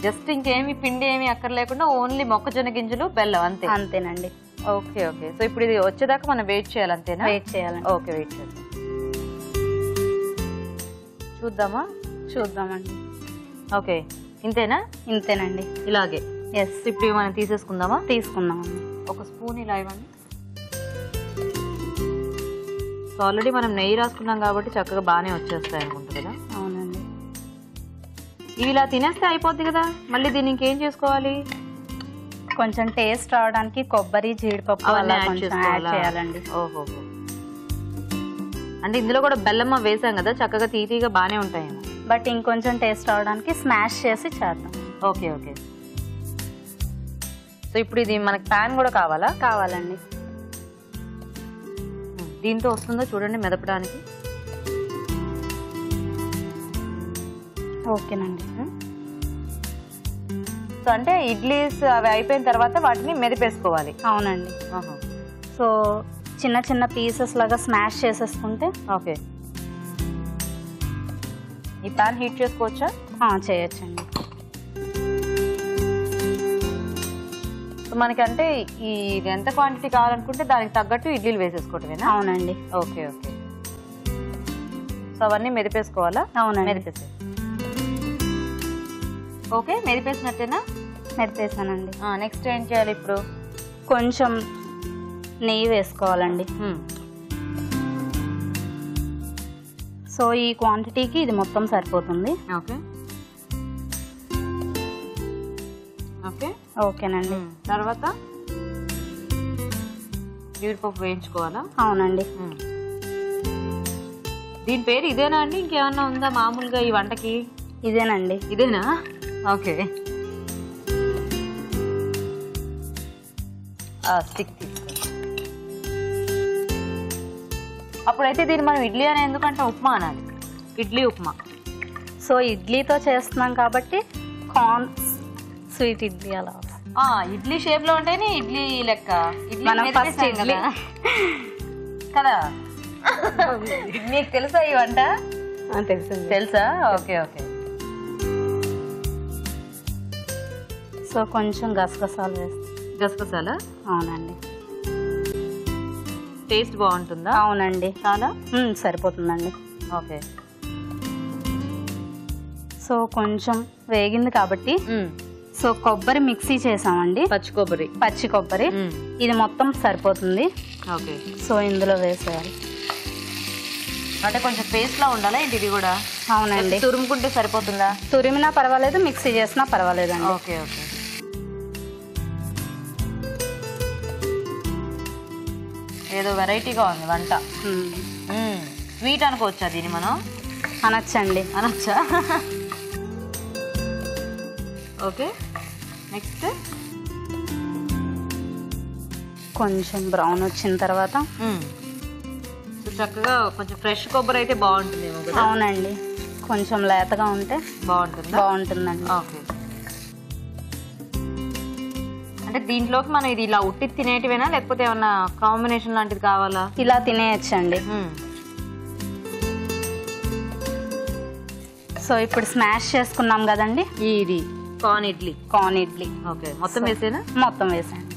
జస్ట్ ఇంకేమి పిండి ఏమి అక్కర్ లేకుండా ఓన్లీ మొక్కజొన్న గింజలు బెల్లం అంతే? అంతేనండి. ఓకే ఓకే, సో ఇప్పుడు ఇది వచ్చేదాకా మనం వెయిట్ చేయాలి అంతేనా? వెయిట్ చేయాలి. ఓకే, వెయిట్ చేద్దాం. చూద్దామా? చూద్దామండి. ఓకే, ఇంతేనా? ఇంతేనండి, ఇలాగే. ఎస్, ఇప్పుడు మనం తీసేసుకుందామా? తీసుకుందామండి. ఒక స్పూన్ ఇలా ఇవ్వండి. ఆల్రెడీ మనం నెయ్యి రాసుకున్నాం కాబట్టి చక్కగా బాగానే వచ్చేస్తాయి అనుకుంటా కదా. అవునండి, ఇవి ఇలా తినేస్తే అయిపోద్ది కదా. మళ్ళీ దీన్ని ఇంకేం చేసుకోవాలి? కొంచెం టేస్ట్ రావడానికి కొబ్బరి, జీడిపప్పు అలా కొంచెం యాడ్ చేయాలండి. ఓహో, అంటే ఇందులో కూడా బెల్లమ్మ వేసాం కదా, చక్కగా తీతీగా బాగానే ఉంటాయి. బట్ ఇంకొంచెం టేస్ట్ రావడానికి స్మాష్ చేసి చేద్దాం. ఓకే ఓకే, సో ఇప్పుడు ఇది మనకి ప్యాన్ కూడా కావాలా? కావాలండి. దీంతో వస్తుందో చూడండి మెదపడానికి. ఓకేనండి. సో అంటే ఇడ్లీస్ అవి అయిపోయిన తర్వాత వాటిని మెదిపేసుకోవాలి. అవునండి. సో చిన్న చిన్న పీసెస్ లాగా స్మాష్ చేసేసుకుంటే. ఓకే. ఈ ప్యాన్ హీట్ చేసుకోవచ్చా? చేయొచ్చండి. మనకి అంటే ఇది ఎంత క్వాంటిటీ కావాలనుకుంటే దానికి తగ్గట్టు ఇడ్లీలు వేసేసుకోవటమేనా? అవునండి. Okay okay. సో అవన్నీ మెదిపేసుకోవాలా? అవునండి. మెదిపేసే. ఓకే, మెదిపేసినట్టేనా? మెదిపేసానండి. నెక్స్ట్ ఏం చేయాలి ఇప్పుడు? కొంచెం నెయ్యి వేసుకోవాలండి. సో ఈ క్వాంటిటీకి ఇది మొత్తం సరిపోతుంది. ఓకే ఓకే ఓకేనండి. తర్వాత జీడిపప్పు వేయించుకోవాలా? అవునండి. దీని పేరు ఇదేనా అండి, ఇంకేమన్నా ఉందా మామూలుగా ఈ వంటకి? ఇదేనండి. ఇదేనా? ఓకే. స్టిక్ తీసుకో. అప్పుడైతే దీన్ని మనం ఇడ్లీ అని ఎందుకంటే ఉప్మా అనాలి. ఇడ్లీ ఉప్మా. సో ఇడ్లీతో చేస్తున్నాం కాబట్టి కార్న్ స్వీట్ ఇడ్లీ అలా. ఇడ్లీ షేప్ లో ఉంటేనే ఇడ్లీ లెక్క. మనం ఫస్ట్ ఇడ్లీ కదా. మీకు తెలుసా ఈ వంట? తెలుసా? Okay okay. సో కొంచెం గసగసాలు వేస్తాం. గసగసాలా? అవునండి. టేస్ట్ బాగుంటుందా? అవునండి. చాలా సరిపోతుందండి. ఓకే. సో కొంచెం వేగింది కాబట్టి సో కొబ్బరి మిక్సీ చేసామండి. పచ్చి కొబ్బరి ఇది మొత్తం సరిపోతుంది. ఓకే. సో ఇందులో వేసేయాలి. అంటే కొంచెం పేస్ట్ లా ఉండాలా ఏంటి ఇది కూడా? అవునండి. తురుముకుంటే సరిపోతుందా? తురిమినా పర్వాలేదు, మిక్సీ చేసినా పర్వాలేదండి. Okay okay. ఏదో వెరైటీగా ఉంది వంట. స్వీట్ అనుకోవచ్చా దీన్ని మనం? అనొచ్చండి. అనొచ్చా? ఓకే. నెక్స్ట్ కొంచెం బ్రౌన్ వచ్చిన తర్వాత చక్కగా కొంచెం ఫ్రెష్ కొబ్బరి అయితే బాగుంటుంది. అవునండి. కొంచెం లేతగా ఉంటే బాగుంటుందండి. ఓకే. అంటే దీంట్లోకి మనం ఇది ఇలా ఉట్టి తినేటివేనా లేకపోతే ఏమన్నా కాంబినేషన్ లాంటిది కావాలా? ఇలా తినేయచ్చండి. సో ఇప్పుడు స్మాష్ చేసుకున్నాం కదండి ఇది కార్న్ ఇడ్లీ. ఓకే. మొత్తం వేసేనా? మొత్తం వేసాను.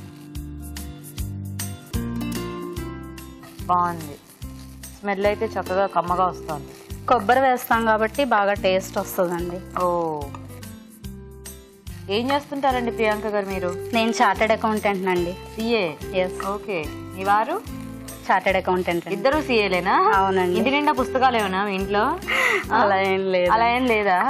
బాగుంది. స్మెల్ అయితే చక్కగా కమ్మగా వస్తుంది. కొబ్బరి వేస్తాం కాబట్టి బాగా టేస్ట్ వస్తుందండి. ఓ, ఏం చేస్తుంటారండి ప్రియాంక గారు మీరు? నేను చార్టెడ్ అకౌంటెంట్ అండి. సిఏ? ఎస్. ఓకే. మీ వారు? Chartered accountant. ఇద్దరు సిఏలేనా? అవునండి. ఇంటి నిండా పుస్తకాలు ఏమన్నా మీ ఇంట్లో? అలా ఏం లేదు. అలా ఏం లేదా?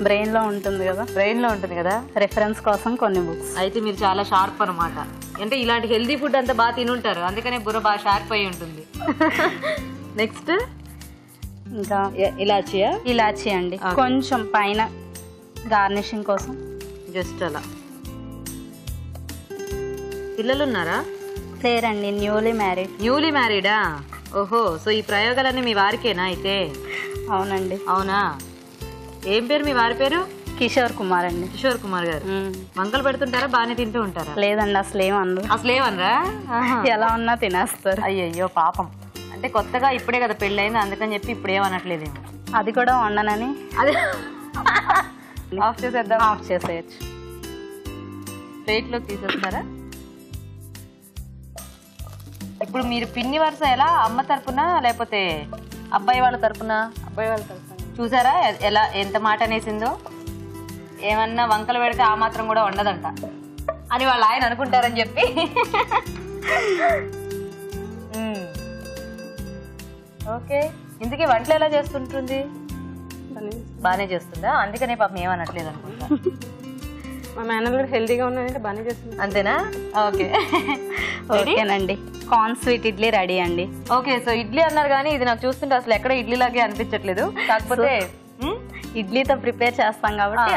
బ్రెయిన్ లో ఉంటుంది కదా. రెఫరెన్స్ కోసం కొన్ని బుక్స్. అయితే మీరు చాలా షార్ప్ అనమాట. అంటే ఇలాంటి హెల్దీ ఫుడ్ అంతా బాగా తినుంటారు, అందుకనే బుర్ర బాగా షార్ప్ అయి ఉంటుంది. నెక్స్ట్ ఇంకా ఇలాచీ అండి. కొంచెం పైన గార్నిషింగ్ కోసం జస్ట్ అలా. పిల్లలు ఉన్నారా? లేరండి. న్యూలీ మ్యారీడా? ఓహో. సో ఈ ప్రయోగాలన్నీ మీ వారికేనా అయితే? అవునండి. అవునా? ఏం పేరు మీ వారి పేరు? కిషోర్ కుమార్ అండి. కిషోర్ కుమార్ గారు. వంకలు పెడుతుంటారా, బాగానే తింటూ ఉంటారా? లేదండి, అసలేమనరా? ఎలా ఉన్నా తినేస్తారు. అయ్యయ్యో పాపం. అంటే కొత్తగా ఇప్పుడే కదా పెళ్ళైంది, అందుకని చెప్పి ఇప్పుడు ఏమనట్లేదేమో. అది కూడా వండనని. అదే ఆఫ్ చేసేద్దాం. ఆఫ్ చేసేయచ్చు. ప్లేట్లోకి తీసేస్తారా? ఇప్పుడు మీరు పిన్ని వరుస ఎలా? అమ్మ తరపున లేకపోతే అబ్బాయి వాళ్ళ తరపున? చూసారా ఎలా ఎంత మాట అనేసిందో? ఏమన్నా వంకలు పెడితే ఆ మాత్రం కూడా ఉండదంట అని వాళ్ళు ఆయన అనుకుంటారని చెప్పి. ఓకే. ఇందుకే వంటలు ఎలా చేస్తుంటుంది? బాగానే చేస్తుందా? అందుకనే పాపం ఏమనట్లేదు అనుకుంటా. మా మేనల్ కూడా హెల్దీగా ఉన్నాయంటే బాగానే చేస్తుంది. అంతేనా? ఓకే. ఓకేనండి. కార్న్ స్వీట్ ఇడ్లీ రెడీ అండి. ఓకే. సో ఇడ్లీ అన్నారు కానీ ఇది నాకు చూస్తుంటే అసలు ఎక్కడ ఇడ్లీ లాగే అనిపించట్లేదు. కాకపోతే ఇడ్లీతో ప్రిపేర్ చేస్తాం కాబట్టి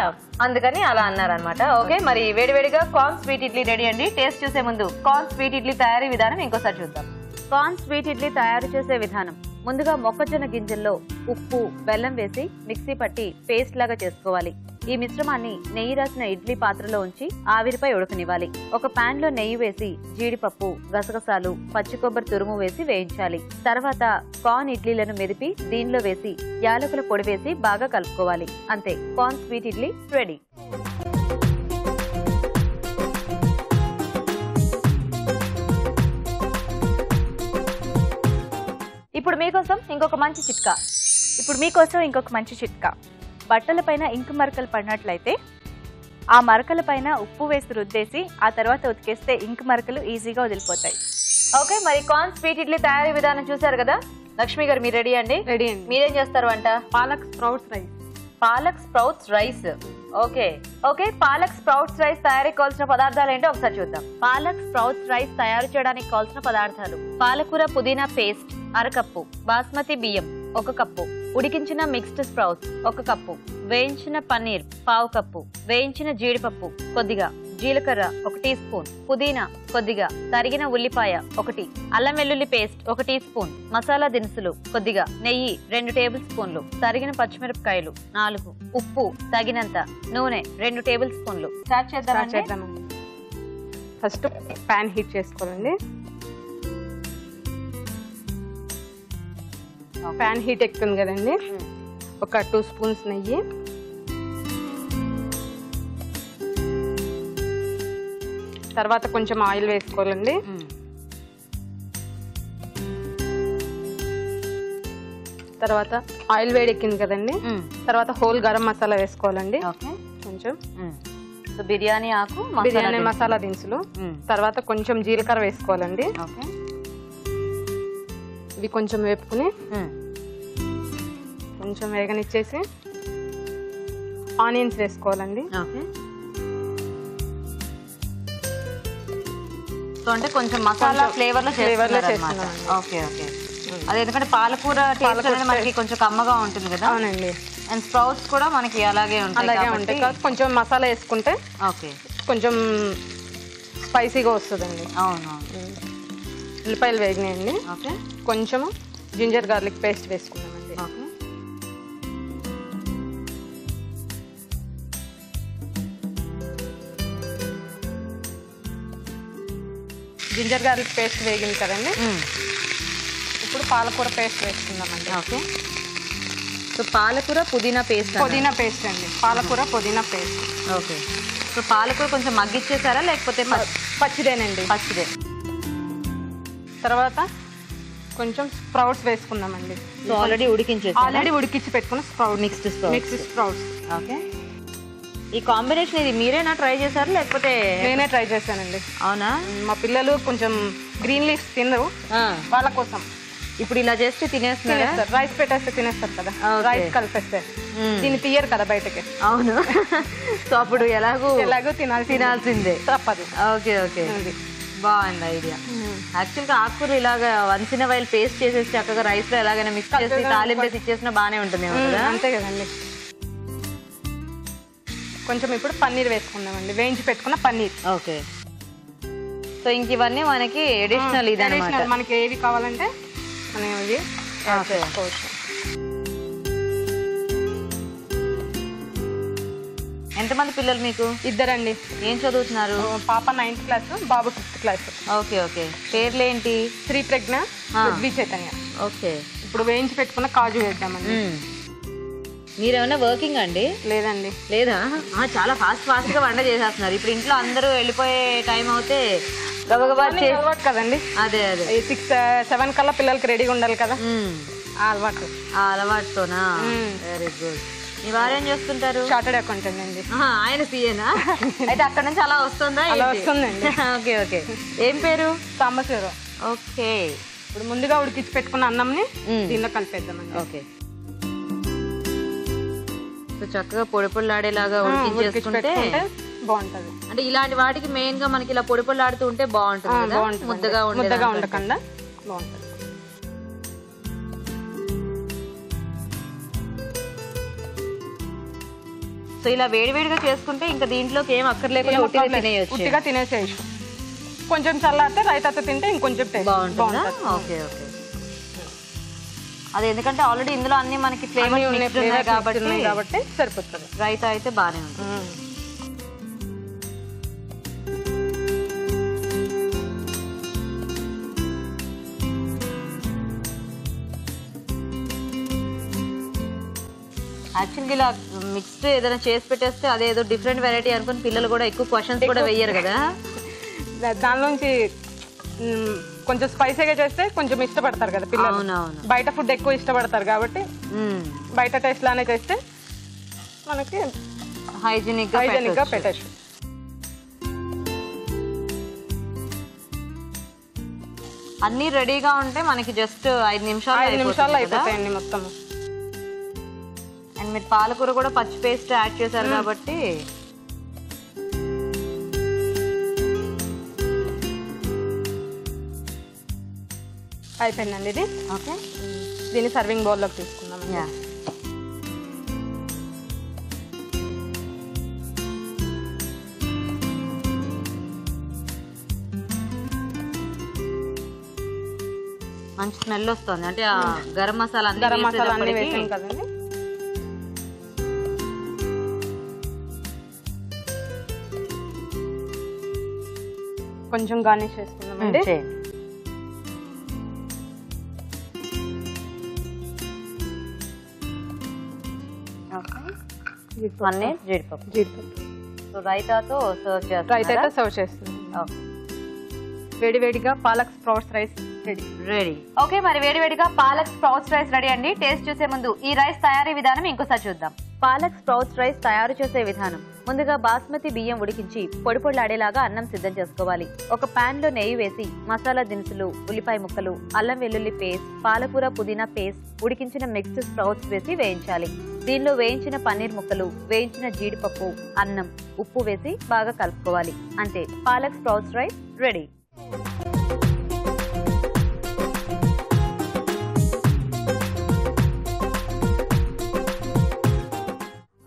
అందుకని అలా అన్నారనమాట. ఓకే, మరి వేడివేడిగా కార్న్ స్వీట్ ఇడ్లీ రెడీ అండి. టేస్ట్ చూసే ముందు కార్న్ స్వీట్ ఇడ్లీ తయారీ విధానం ఇంకోసారి చూద్దాం. కార్న్ స్వీట్ ఇడ్లీ తయారు చేసే విధానం: ముందుగా మొక్కజొన్న గింజల్లో ఉప్పు, బెల్లం వేసి మిక్సీ పట్టి పేస్ట్ లాగా చేసుకోవాలి. ఈ మిశ్రమాన్ని నెయ్యి రాసిన ఇడ్లీ పాత్రలో ఉంచి ఆవిరిపై ఉడకనివ్వాలి. ఒక పాన్ లో నెయ్యి వేసి జీడిపప్పు, గసగసాలు, పచ్చి కొబ్బరి తురుము వేసి వేయించాలి. తర్వాత కార్న్ ఇడ్లీలను మెదిపి దీనిలో వేసి యాలకుల పొడి వేసి బాగా కలుపుకోవాలి. అంతే, కార్న్ స్వీట్ ఇడ్లీ రెడీ. ఇప్పుడు మీకోసం ఇంకొక మంచి చిట్కా. బట్టలపైన ఇంకు మరకలు పడినట్లయితే ఆ మరకల పైన ఉప్పు వేసి రుద్దేసి ఆ తర్వాత ఉతికేస్తే ఇంకు మరకలు ఈజీగా వదిలిపోతాయి. ఓకే, మరి కార్న్ స్వీట్ ఇడ్లీ తయారీ విధానం చూసారు కదా. లక్ష్మి గారు మీరు రెడీ అండి? రెడీ అండి. మీరేం చేస్తారు వంట? Palak sprouts rice. Palak sprouts rice. Okay okay, palak sprouts rice తయారీకి కావాల్సిన పదార్థాలు ఏంటో ఒకసారి చూద్దాం. పాలక్ స్ప్రౌట్స్ రైస్ తయారు చేయడానికి కావాల్సిన పదార్థాలు: పాలకూర పుదీనా పేస్ట్ అరకప్పు, బాస్మతి బియ్యం 1 కప్పు, ఉడికించిన మిక్స్డ్ స్ప్రౌట్స్ 1 కప్పు, వేయించిన పన్నీర్ 1/2 కప్పు, వేయించిన జీడిపప్పు కొద్దిగా, జీలకర్ర 1 టీ స్పూన్, పుదీనా కొద్దిగా, తరిగిన ఉల్లిపాయ 1, అల్లం వెల్లుల్లి పేస్ట్ 1 టీ స్పూన్, మసాలా దినుసులు కొద్దిగా, నెయ్యి 2 టేబుల్ స్పూన్లు, తరిగిన పచ్చిమిరపకాయలు 4, ఉప్పు తగినంత, నూనె 2 టేబుల్ స్పూన్లు. స్టార్ట్ చేద్దామండి. ఫస్ట్ పాన్ హీట్ చేసుకోవాలండి. పాన్ హీట్ ఎక్కుతుంది కదండి, ఒక 2 స్పూన్స్ నెయ్యి, తర్వాత కొంచెం ఆయిల్ వేసుకోవాలండి. తర్వాత ఆయిల్ వేడెక్కింది కదండి, తర్వాత హోల్ గరం మసాలా వేసుకోవాలండి. కొంచెం బిర్యానీ ఆకు, బిర్యానీ మసాలా దినుసులు, తర్వాత కొంచెం జీలకర్ర వేసుకోవాలండి. ఇవి కొంచెం వేపుకుని కొంచెం వేగనిచ్చేసి ఆనియన్స్ వేసుకోవాలండి. అంటే కొంచెం మసాలా ఫ్లేవర్ లో చేస్తున్నాం. ఓకే ఓకే, అది ఎందుకంటే పాలకూర టేస్ట్ అనేది మనకి కొంచెం కమ్మగా ఉంటుంది కదా. అవునండి. అండ్ స్ప్రౌట్స్ కూడా మనకి అలాగే ఉంటాయి. కొంచెం మసాలా వేసుకుంటే ఓకే కొంచెం స్పైసీగా వస్తుందండి. అవును, ఉల్లిపాయలు వేగినాయండి. ఓకే, కొంచెము జింజర్ గార్లిక్ పేస్ట్ వేసుకున్నామండి. ఓకే, జింజర్ గార్లిక్ పేస్ట్ వేగింది కదండి, ఇప్పుడు పాలకూర పేస్ట్ వేసుకుందామండి. ఓకే, సో పాలకూర పుదీనా పేస్ట్. పుదీనా పేస్ట్ అండి, పాలకూర పుదీనా పేస్ట్. ఓకే, సో పాలకూర కొంచెం మగ్గిచ్చేసారా లేకపోతే పచ్చిదేనండి? పచ్చిదే. తర్వాత కొంచెం స్ప్రౌట్స్ వేసుకుందామండి. సో ఆల్రెడీ ఉడికించి పెట్టుకున్న స్ప్రౌట్, మిక్స్డ్ స్ప్రౌట్స్. ఓకే, ఈ కాంబినేషన్ ఇది మీరేనా ట్రై చేశారు లేకపోతే? నేనే ట్రై చేశానండి. అవునా? మా పిల్లలు కొంచెం గ్రీన్ లీఫ్ తినరు, వాళ్ళ కోసం ఇప్పుడు ఇలా చేస్తే తినేస్తారు. రైస్ పెట్టేస్తే తినేస్తారు కదా, రైస్ కలిపేస్తే దీన్ని తీయరు కదా బయటకి. అవును, సో అప్పుడు ఎలాగో తినాల్సిందే, తప్పదు. ఓకే ఓకే, బాగుంది ఐడియా. యాక్చువల్ గా ఆకుకూర ఇలాగా వన్స్ ఇన్ వైల్ పేస్ట్ చేసేసి చక్కగా రైస్ లో ఎలాగైనా మిక్స్ చేసి తాలింపేసి ఇచ్చేసినా బాగానే ఉంటుంది. అంతే కదండి. కొంచెం ఇప్పుడు పన్నీర్ వేసుకుందామండి, వేయించి పెట్టుకున్న పన్నీర్. ఓకే, సో ఇంక ఇవన్నీ మనకి అడిషనల్ ఇదన్నమాట. మనకి ఏవి కావాలంటే మనం ఇవి చేసుకోవచ్చు. ఎంతమంది పిల్లలు మీకు? 2 అండి. ఏం చదువుతున్నారు? పాప 9th క్లాస్, బాబు 5th క్లాస్. ఓకే ఓకే, పేర్లేంటి? శ్రీ ప్రజ్ఞ, వి చైతన్య. ఓకే, ఇప్పుడు వేయించి పెట్టుకున్న కాజు వేద్దామండి. మీరేమన్నా వర్కింగ్ అండి? లేదండి. లేదా? చాలా ఫాస్ట్ గా వంట చేసేస్తున్నారు. ఇప్పుడు ఇంట్లో అందరూ వెళ్ళిపోయే టైం అవుతే గబగబా అలవాటు కదండి. అదే 6-7 కల్లా పిల్లలకి రెడీగా ఉండాలి కదా, అలవాటు. ఆ అలవాటుతోనా? Very good. మీ వారేం చేస్తుంటారు? చార్టెడ్ అకౌంటెంట్ అండి. ఆయన సీఏనా? అయితే అక్కడ నుంచి అలా వస్తుందా? అలా వస్తుందండి. ఓకే ఓకే, ఏం పేరు? సాంబశివరావు. ఓకే, ఇప్పుడు ముందుగా ఉడికించి పెట్టుకున్న అన్నంని దీనిలో కలిపేద్దామండి. ఓకే, సో చక్కగా పొడి పొడిలాడేలాగా ఉడికించేసుకుంటే బాగుంటది. అంటే ఇలాంటి వాటికి మెయిన్ గా మనకి ఇలా పొడి పొడిలాడుతూ ఉంటే బాగుంటుంది, ముద్దగా ఉండకుండా బాగుంటది. సో ఇలా వేడివేడిగా చేసుకుంటే ఇంకా దీంట్లోకి ఏం అక్కర్లేకుండా ఉట్టిగా తినేసేయచ్చు. కొంచెం చల్లారితే రైతాతో తింటే ఇంకొంచెం బాగుంటుందా? Okay okay. అది ఎందుకంటే ఆల్రెడీ ఇందులో అన్ని మనకి ఫ్లేవర్స్ ఉన్నాయి కాబట్టి సరిపోతుంది. రైతా అయితే బాగానే ఉంటుంది. యాక్చువల్గా ఇలా మిక్స్డ్ ఏదైనా చేసి పెట్టేస్తే అదేదో డిఫరెంట్ వెరైటీ అనుకుని పిల్లలు కూడా ఎక్కువ క్వశ్చన్స్ కూడా వెయ్యరు కదా. దానిలోంచి కొంచెం స్పైసీగా చేస్తే కొంచెం ఇష్టపడతారు కదా పిల్లలు. అవునవును. బయట ఫుడ్ ఎక్కువ ఇష్టపడతారు కాబట్టి బయట టేస్ట్ లానే చేస్తే మనకి హైజీనిక్ గా పెట్టచ్చు. అన్ని రెడీగా ఉంటే మనకి జస్ట్ 5 నిమిషాల్లో అయిపోతాయండి మొత్తం. అండ్ మీరు పాలకూర కూడా పచ్చి పేస్ట్ యాడ్ చేశారు కాబట్టి అయిపోయిందండి ఇది. ఓకే, దీన్ని సర్వింగ్ బౌల్లోకి తీసుకుందాం. మంచి స్మెల్ వస్తుంది. అంటే ఆ గరం మసాలా అన్ని వేసాం కదండి. కొంచెం గార్నిష్ చేసుకుందామండి. జీడిపప్పు. సో రైతాతో సర్వ్ చేస్తున్నాం. వేడివేడిగా palak sprouts rice ready. Okay, మరి వేడివేడిగా పాలక్ స్ప్రౌట్స్ రైస్ రెడీ అండి. టేస్ట్ చూసే ముందు ఈ రైస్ తయారీ విధానం ఇంకోసారి చూద్దాం. పాలక్ స్ప్రౌట్స్ రైస్ తయారు చేసే విధానం: ముందుగా బాస్మతి బియ్యం ఉడికించి పొడి పొడిలాడేలాగా అన్నం సిద్ధం చేసుకోవాలి. ఒక పాన్ లో నెయ్యి వేసి మసాలా దినుసులు, ఉల్లిపాయ ముక్కలు, అల్లం వెల్లుల్లి పేస్ట్, పాలకూర పుదీనా పేస్ట్, ఉడికించిన మిక్స్డ్ స్ప్రౌట్స్ వేసి వేయించాలి. దీనిలో వేయించిన పన్నీర్ ముక్కలు, వేయించిన జీడిపప్పు, అన్నం, ఉప్పు వేసి బాగా కలుపుకోవాలి. అంతే, palak sprouts rice ready.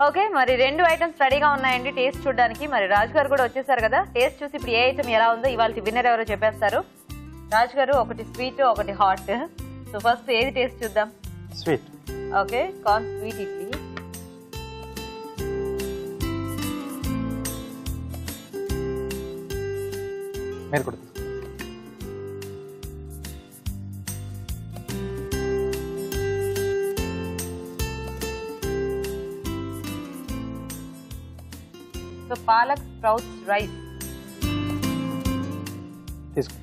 Okay, మరి 2 ఐటమ్స్ రెడీగా ఉన్నాయండి టేస్ట్ చూడడానికి. మరి రాజు గారు కూడా వచ్చేసారు కదా. టేస్ట్ చూసి ఇప్పుడు ఏ ఐటమ్ ఎలా ఉందో ఇవాళ విన్నర్ ఎవరో చెప్పేస్తారు. రాజు గారు, ఒకటి స్వీట్, ఒకటి హాట్. సో ఫస్ట్ ఏది టేస్ట్ చూద్దాం? Sweet. Okay, corn sweet idli. మీరు కూడా సో పాలక్ స్ప్రౌట్స్ రైస్ తీసుకో.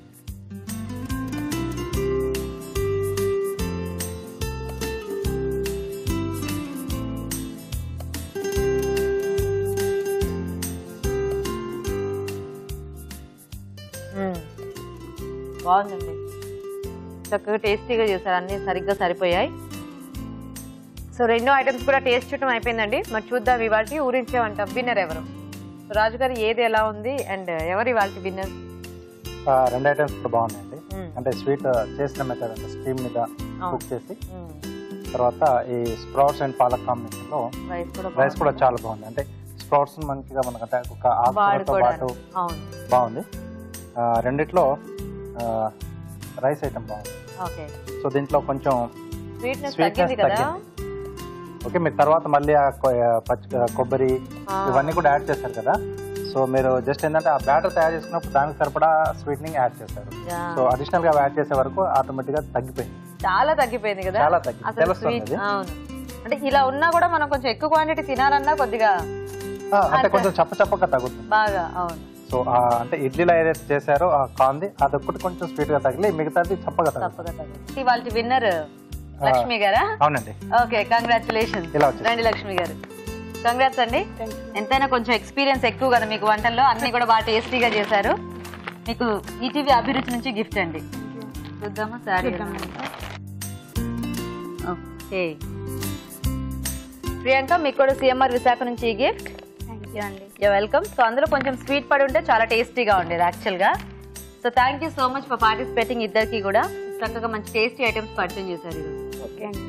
బాగుందండి, చక్కగా టేస్టీగా చేశారు. అన్ని సరిగ్గా సరిపోయాయి. సో 2 ఐటమ్స్ కూడా టేస్ట్ చూడటం అయిపోయిందండి. మరి చూద్దాం ఇవాళ ఊరించేవంట విన్నర్ ఎవరు. రాజు గారు, ఏది ఎలా ఉంది అండ్ ఎవరు ఇవాళ విన్నర్? 2 ఐటమ్స్ కూడా బాగున్నాయండి. అంటే స్వీట్ చేసిన మెథడ్ అంటే స్టీమ్ మీద కుక్ చేసి, తర్వాత ఈ స్ప్రౌట్స్ అండ్ పాలక్ కాంబినేషన్ లో రైస్ కూడా చాలా బాగుంది. అంటే స్ప్రౌట్స్ మంచిగా మనకంటే ఒక ఆకుకూరతో పాటు బాగుంది. రెండిట్లో రైస్ ఐటమ్ బాగుంది. సో దీంట్లో కొంచెం స్వీట్నెస్ తగ్గింది. ఓకే, మీరు తర్వాత మళ్ళీ పచ్చి కొబ్బరి ఇవన్నీ కూడా యాడ్ చేస్తారు కదా. సో మీరు జస్ట్ ఏంటంటే ఆ బ్యాటర్ తయారు చేసుకున్నప్పుడు దానికి సరిపడా స్వీట్నింగ్ యాడ్ చేస్తారు. సో అడిషనల్ గా యాడ్ చేసే వరకు ఆటోమేటిక్ గా తగ్గిపోయింది. చాలా తగ్గిపోయింది కదా. చాలా తగ్గింది, తెలుస్తుంది. అంటే ఇలా ఉన్నా కూడా మనం కొంచెం ఎక్కువ క్వాంటిటీ తినాలన్నా కొద్దిగా అంటే కొంచెం చప్పగా తగ్గుతుంది బాగా. అవును. సో అంటే ఇడ్లీలో ఏదైతే చేశారో ఆ కాంది అదొక్కటి కొంచెం స్వీట్ గా తగిలి మిగతాది చప్పగా తగ్గుతుంది. ఇవాళ విన్నర్ లక్ష్మి గారా? అవునండి. Okay, congratulations. రండి లక్ష్మి గారు, కంగ్రాట్స్ అండి. ఎంతైనా కొంచెం ఎక్స్పీరియన్స్ ఎక్కువ కదా మీకు వంటల్లో, అన్ని కూడా బాగా టేస్టీగా చేశారు. మీకు ఈటీవీ అభిరుచి నుంచి గిఫ్ట్ అండి. చూద్దామా సారీ? ఓకే ప్రియాంక, మీకు కూడా సిఎంఆర్ విశాఖ నుంచి ఈ గిఫ్ట్. You welcome. సో అందులో కొంచెం స్వీట్ పడి ఉంటే చాలా టేస్టీగా ఉండేది యాక్చువల్ గా. So thank you so much for participating. ఇద్దరికి కూడా చక్కగా మంచి టేస్టీ ఐటమ్స్ పరిచయం చేశారు ఈరోజు.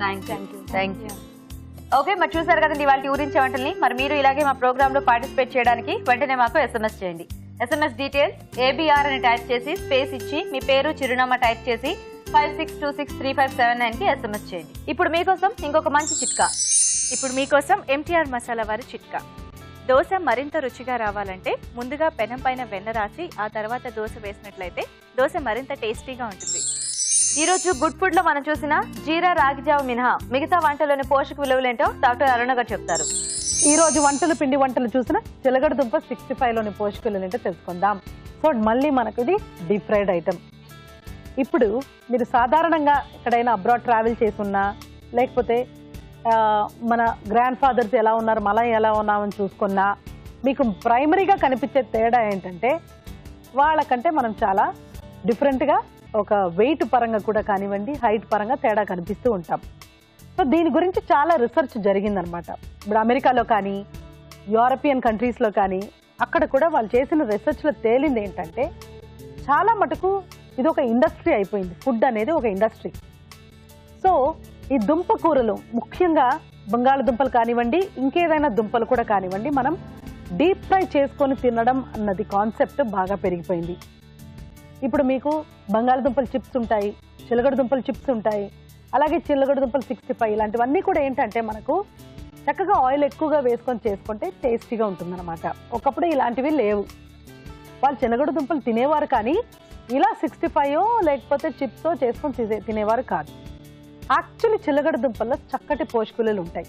Thank you. ఓకే, మరి చూసారు కదండి వాళ్ళ ఊరించే వంటల్ని. మరి మీరు ఇలాగే మా ప్రోగ్రామ్ లో పార్టిసిపేట్ చేయడానికి వెంటనే మాకు SMS చేయండి. SMS డీటెయిల్స్ ABR అని టైప్ చేసి స్పేస్ ఇచ్చి మీ పేరు చిరునామా టైప్ చేసి 56263579 కి SMS చేయండి. ఇప్పుడు మీకోసం ఇంకొక మంచి చిట్కా. ఇప్పుడు మీకోసం MTR మసాలా వారి చిట్కా. దోశ మరింత రుచిగా రావాలంటే ముందుగా పెనం పైన వెన్న రాసి ఆ తర్వాత దోశ వేసినట్లయితే దోశ మరింత టేస్టీగా ఉంటుంది. ఈ రోజు గుడ్ ఫుడ్ లో మనం చూసిన జీరా రాగి జావ మినహా మిగతా వంటలోని పోషక విలువలేంటో డాక్టర్ అరుణ గారు చెప్తారు. ఈ రోజు పిండి వంటలు చూసిన చిలగడ దుంప 65 లోని పోషక విలువలు ఏంటో తెలుసుకుందాం. సో మళ్ళీ మనకు ఇది డీప్ ఫ్రైడ్ ఐటమ్. ఇప్పుడు మీరు సాధారణంగా ఎక్కడైనా అబ్రాడ్ ట్రావెల్ చేసున్నా లేకపోతే మన గ్రాండ్ ఫాదర్స్ ఎలా ఉన్నారు మనం ఎలా ఉన్నామని చూసుకున్నా మీకు ప్రైమరీగా కనిపించే తేడా ఏంటంటే వాళ్ళకంటే మనం చాలా డిఫరెంట్గా ఒక వెయిట్ పరంగా కూడా కానివ్వండి హైట్ పరంగా తేడా కనిపిస్తూ ఉంటాం. సో దీని గురించి చాలా రీసెర్చ్ జరిగిందనమాట. ఇప్పుడు అమెరికాలో కానీ యూరోపియన్ కంట్రీస్లో కానీ అక్కడ కూడా వాళ్ళు చేసిన రీసెర్చ్లో తేలింది ఏంటంటే చాలా మటుకు ఇది ఒక ఇండస్ట్రీ అయిపోయింది. ఫుడ్ అనేది ఒక ఇండస్ట్రీ. సో ఈ దుంప కూరలు ముఖ్యంగా బంగాళదుంపలు కానివ్వండి ఇంకేదైనా దుంపలు కూడా కానివ్వండి మనం డీప్ ఫ్రై చేసుకొని తినడం అన్నది కాన్సెప్ట్ బాగా పెరిగిపోయింది. ఇప్పుడు మీకు బంగాళదుంపల చిప్స్ ఉంటాయి, చిలగడ దుంపల చిప్స్ ఉంటాయి, అలాగే చిలగడ దుంపలు 65 ఇలాంటివన్నీ కూడా ఏంటంటే మనకు చక్కగా ఆయిల్ ఎక్కువగా వేసుకొని చేసుకుంటే టేస్టీగా ఉంటుందన్నమాట. ఒకప్పుడు ఇలాంటివి లేవు. వాళ్ళు చిలగడ దుంపలు తినేవారు కానీ ఇలా 65 లేకపోతే చిప్స్ చేసుకొని తినేవారు కాదు. యాక్చువల్లీ చిలగడ దుంపల్లో చక్కటి పోషక విలువలు ఉంటాయి.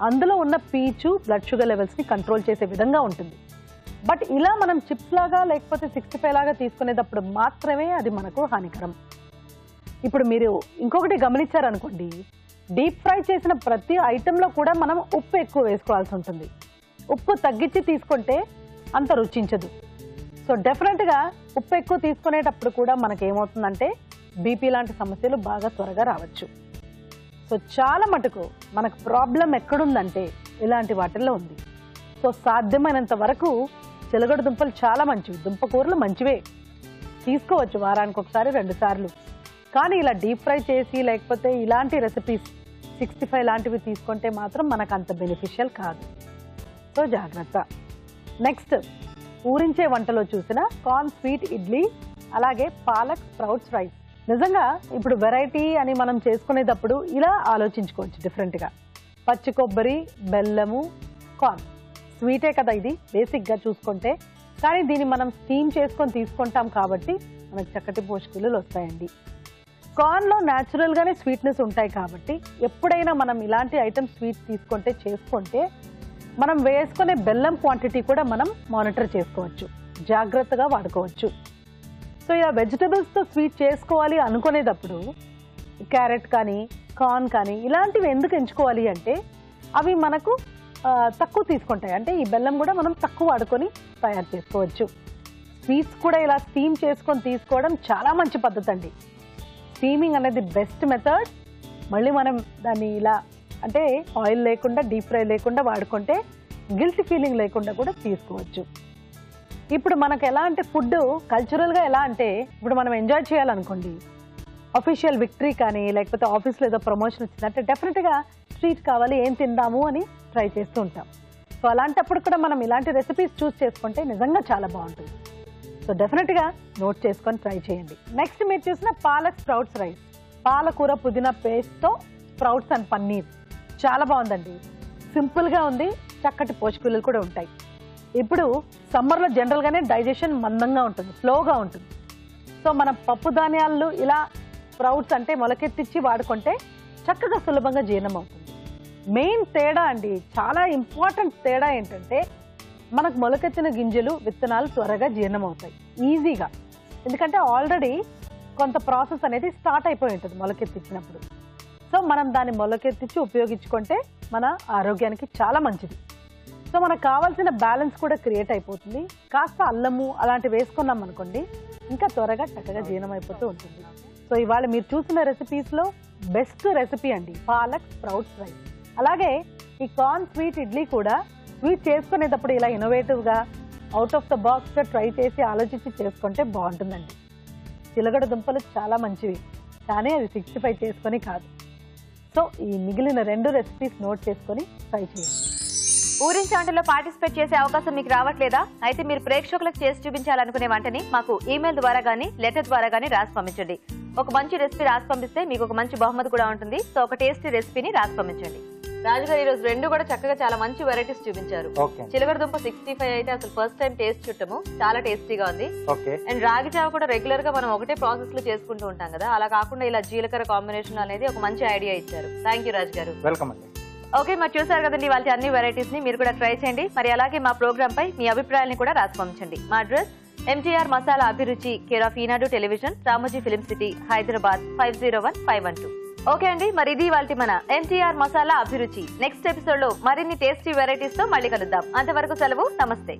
అందులో ఉన్న పీచు బ్లడ్ షుగర్ లెవెల్స్ని కంట్రోల్ చేసే విధంగా ఉంటుంది. బట్ ఇలా మనం చిప్స్ లాగా లేకపోతే 65 లాగా తీసుకునేటప్పుడు మాత్రమే అది మనకు హానికరం. ఇప్పుడు మీరు ఇంకొకటి గమనించారనుకోండి, డీప్ ఫ్రై చేసిన ప్రతి ఐటెంలో కూడా మనం ఉప్పు ఎక్కువ వేసుకోవాల్సి ఉంటుంది. ఉప్పు తగ్గించి తీసుకుంటే అంత రుచించదు. సో డెఫినెట్గా ఉప్పు ఎక్కువ తీసుకునేటప్పుడు కూడా మనకి ఏమవుతుందంటే బీపీ లాంటి సమస్యలు బాగా త్వరగా రావచ్చు. సో చాలా మటుకు మనకు ప్రాబ్లం ఎక్కడుందంటే ఇలాంటి వాటిల్లో ఉంది. సో సాధ్యమైనంత వరకు చిలగడ దుంపలు చాలా మంచివి, దుంప కూరలు మంచివే, తీసుకోవచ్చు వారానికి ఒకసారి 2 సార్లు. కానీ ఇలా డీప్ ఫ్రై చేసి లేకపోతే ఇలాంటి రెసిపీస్ 65 లాంటివి తీసుకుంటే మాత్రం మనకు అంత బెనిఫిషియల్ కాదు. సో జాగ్రత్త. నెక్స్ట్ ఊరించే వంటలో చూసిన కార్న్ స్వీట్ ఇడ్లీ అలాగే పాలక్ స్ప్రౌట్స్ రైస్. నిజంగా ఇప్పుడు వెరైటీ అని మనం చేసుకునేటప్పుడు ఇలా ఆలోచించుకోవచ్చు డిఫరెంట్గా. పచ్చి కొబ్బరి, బెల్లము, కార్న్ స్వీటే కదా ఇది బేసిక్గా చూసుకుంటే. కానీ దీన్ని మనం స్టీమ్ చేసుకొని తీసుకుంటాం కాబట్టి మనకు చక్కటి పోషక విలువలు వస్తాయండి. కార్న్లో న్యాచురల్గానే స్వీట్నెస్ ఉంటాయి కాబట్టి ఎప్పుడైనా మనం ఇలాంటి ఐటమ్స్ స్వీట్ చేసుకుంటే మనం వేసుకునే బెల్లం క్వాంటిటీ కూడా మనం మానిటర్ చేసుకోవచ్చు, జాగ్రత్తగా వాడుకోవచ్చు. సో ఇలా వెజిటబుల్స్తో స్వీట్ చేసుకోవాలి అనుకునేటప్పుడు క్యారెట్ కానీ కార్న్ కానీ ఇలాంటివి ఎందుకు ఎంచుకోవాలి అంటే అవి మనకు తక్కువ తీసుకుంటాయి. అంటే ఈ బెల్లం కూడా మనం తక్కువ వాడుకొని తయారు చేసుకోవచ్చు. స్వీట్స్ కూడా ఇలా స్టీమ్ చేసుకొని తీసుకోవడం చాలా మంచి పద్ధతి అండి. స్టీమింగ్ అనేది బెస్ట్ మెథడ్. మళ్ళీ మనం దాన్ని ఇలా అంటే ఆయిల్ లేకుండా డీప్ ఫ్రై లేకుండా వాడుకుంటే గిల్టీ ఫీలింగ్ లేకుండా కూడా తీసుకోవచ్చు. ఇప్పుడు మనకు ఎలా అంటే ఫుడ్ కల్చరల్గా ఎలా అంటే ఇప్పుడు మనం ఎంజాయ్ చేయాలనుకోండి, అఫీషియల్ విక్టరీ కానీ లేకపోతే ఆఫీస్లో ఏదో ప్రమోషన్ వచ్చిందంటే డెఫినెట్గా స్వీట్ కావాలి, ఏం తిందాము అని ట్రై చేస్తూ ఉంటాం. సో అలాంటప్పుడు కూడా మనం ఇలాంటి రెసిపీస్ చూస్ చేసుకుంటే నిజంగా చాలా బాగుంటుంది. సో డెఫినెట్గా నోట్ చేసుకొని ట్రై చేయండి. నెక్స్ట్ మీరు చూసిన పాలక్ స్ప్రౌట్స్ రైస్, పాలకూర పుదీనా పేస్ట్తో స్ప్రౌట్స్ అండ్ పన్నీర్ చాలా బాగుందండి. సింపుల్గా ఉంది, చక్కటి పోషక విలువలు కూడా ఉంటాయి. ఇప్పుడు సమ్మర్లో జనరల్గానే డైజెషన్ మందంగా ఉంటుంది, స్లోగా ఉంటుంది. సో మనం పప్పు ధాన్యాలు ఇలా స్ప్రౌట్స్ అంటే మొలకెత్తిచ్చి వాడుకుంటే చక్కగా సులభంగా జీర్ణం అవుతుంది. మెయిన్ తేడా అండి, చాలా ఇంపార్టెంట్ తేడా ఏంటంటే మనకు మొలకెత్తిన గింజలు విత్తనాలు త్వరగా జీర్ణం అవుతాయి ఈజీగా. ఎందుకంటే ఆల్రెడీ కొంత ప్రాసెస్ అనేది స్టార్ట్ అయిపోయి ఉంటుంది మొలకెత్తిచ్చినప్పుడు. సో మనం దాన్ని మొలకెత్తిచ్చి ఉపయోగించుకుంటే మన ఆరోగ్యానికి చాలా మంచిది. సో మనకు కావాల్సిన బ్యాలెన్స్ కూడా క్రియేట్ అయిపోతుంది. కాస్త అల్లము అలాంటివి వేసుకున్నాం అనుకోండి ఇంకా త్వరగా చక్కగా జీర్ణం అయిపోతూ ఉంటుంది. సో ఇవాళ మీరు చూసిన రెసిపీస్లో బెస్ట్ రెసిపీ అండి పాలక్ స్ప్రౌట్స్ రైస్. అలాగే ఈ కార్న్ స్వీట్ ఇడ్లీ కూడా స్వీట్ చేసుకునేటప్పుడు ఇలా ఇన్నోవేటివ్గా అవుట్ ఆఫ్ ద బాక్స్గా ట్రై చేసి ఆలోచించి చేసుకుంటే బాగుంటుందండి. చిలగడ దుంపలు చాలా మంచివి కానీ అది 65 చేసుకొని కాదు. సో ఈ మిగిలిన 2 రెసిపీస్ నోట్ చేసుకొని ట్రై చేయండి. ఊరించి వంటలో పార్టిసిపేట్ చేసే అవకాశం మీకు రావట్లేదా? అయితే మీరు ప్రేక్షకులకు చేసి చూపించాలనుకునే వంటని మాకు ఈమెయిల్ ద్వారా గానీ లెటర్ ద్వారా గానీ రాసి పంపించండి. ఒక మంచి రెసిపీ రాసి పంపిస్తే మీకు ఒక మంచి బహుమతి కూడా ఉంటుంది. సో ఒక టేస్టీ రెసిపీని రాసి పంపించండి. రాజు గారు ఈరోజు 2 కూడా చక్కగా చాలా మంచి వెరైటీస్ చూపించారు. చిలకడదుంప 65 అయితే అసలు ఫస్ట్ టైం టేస్ట్ చుట్టము, చాలా టేస్టీగా ఉంది. అండ్ రాగి జావ కూడా రెగ్యులర్ గా మనం ఒకటే ప్రాసెస్ లో చేసుకుంటూ ఉంటాం కదా, అలా కాకుండా ఇలా జీలకర్ర కాంబినేషన్ అనేది ఒక మంచి ఐడియా ఇచ్చారు. థ్యాంక్ యూ రాజు గారు. వెల్కమ్ అండి. ఓకే, మరి చూసారు కదండి వాళ్ళ అన్ని వెరైటీస్ ని మీరు కూడా ట్రై చేయండి. మరి అలాగే మా ప్రోగ్రామ్ పై మీ అభిప్రాయాలను కూడా రాసి పంపించండి. మా అడ్రస్ MTR మసాలా అభిరుచి, care of Eenadu television, Ramoji film city, Hyderabad 501512. Okay అండి, మరి ఇది వాళ్ళ మన MTR మసాలా అభిరుచి. నెక్స్ట్ ఎపిసోడ్ లో మరిన్ని టేస్టీ వెరైటీస్ తో మళ్ళీ కలుద్దాం. అంతవరకు సెలవు. నమస్తే.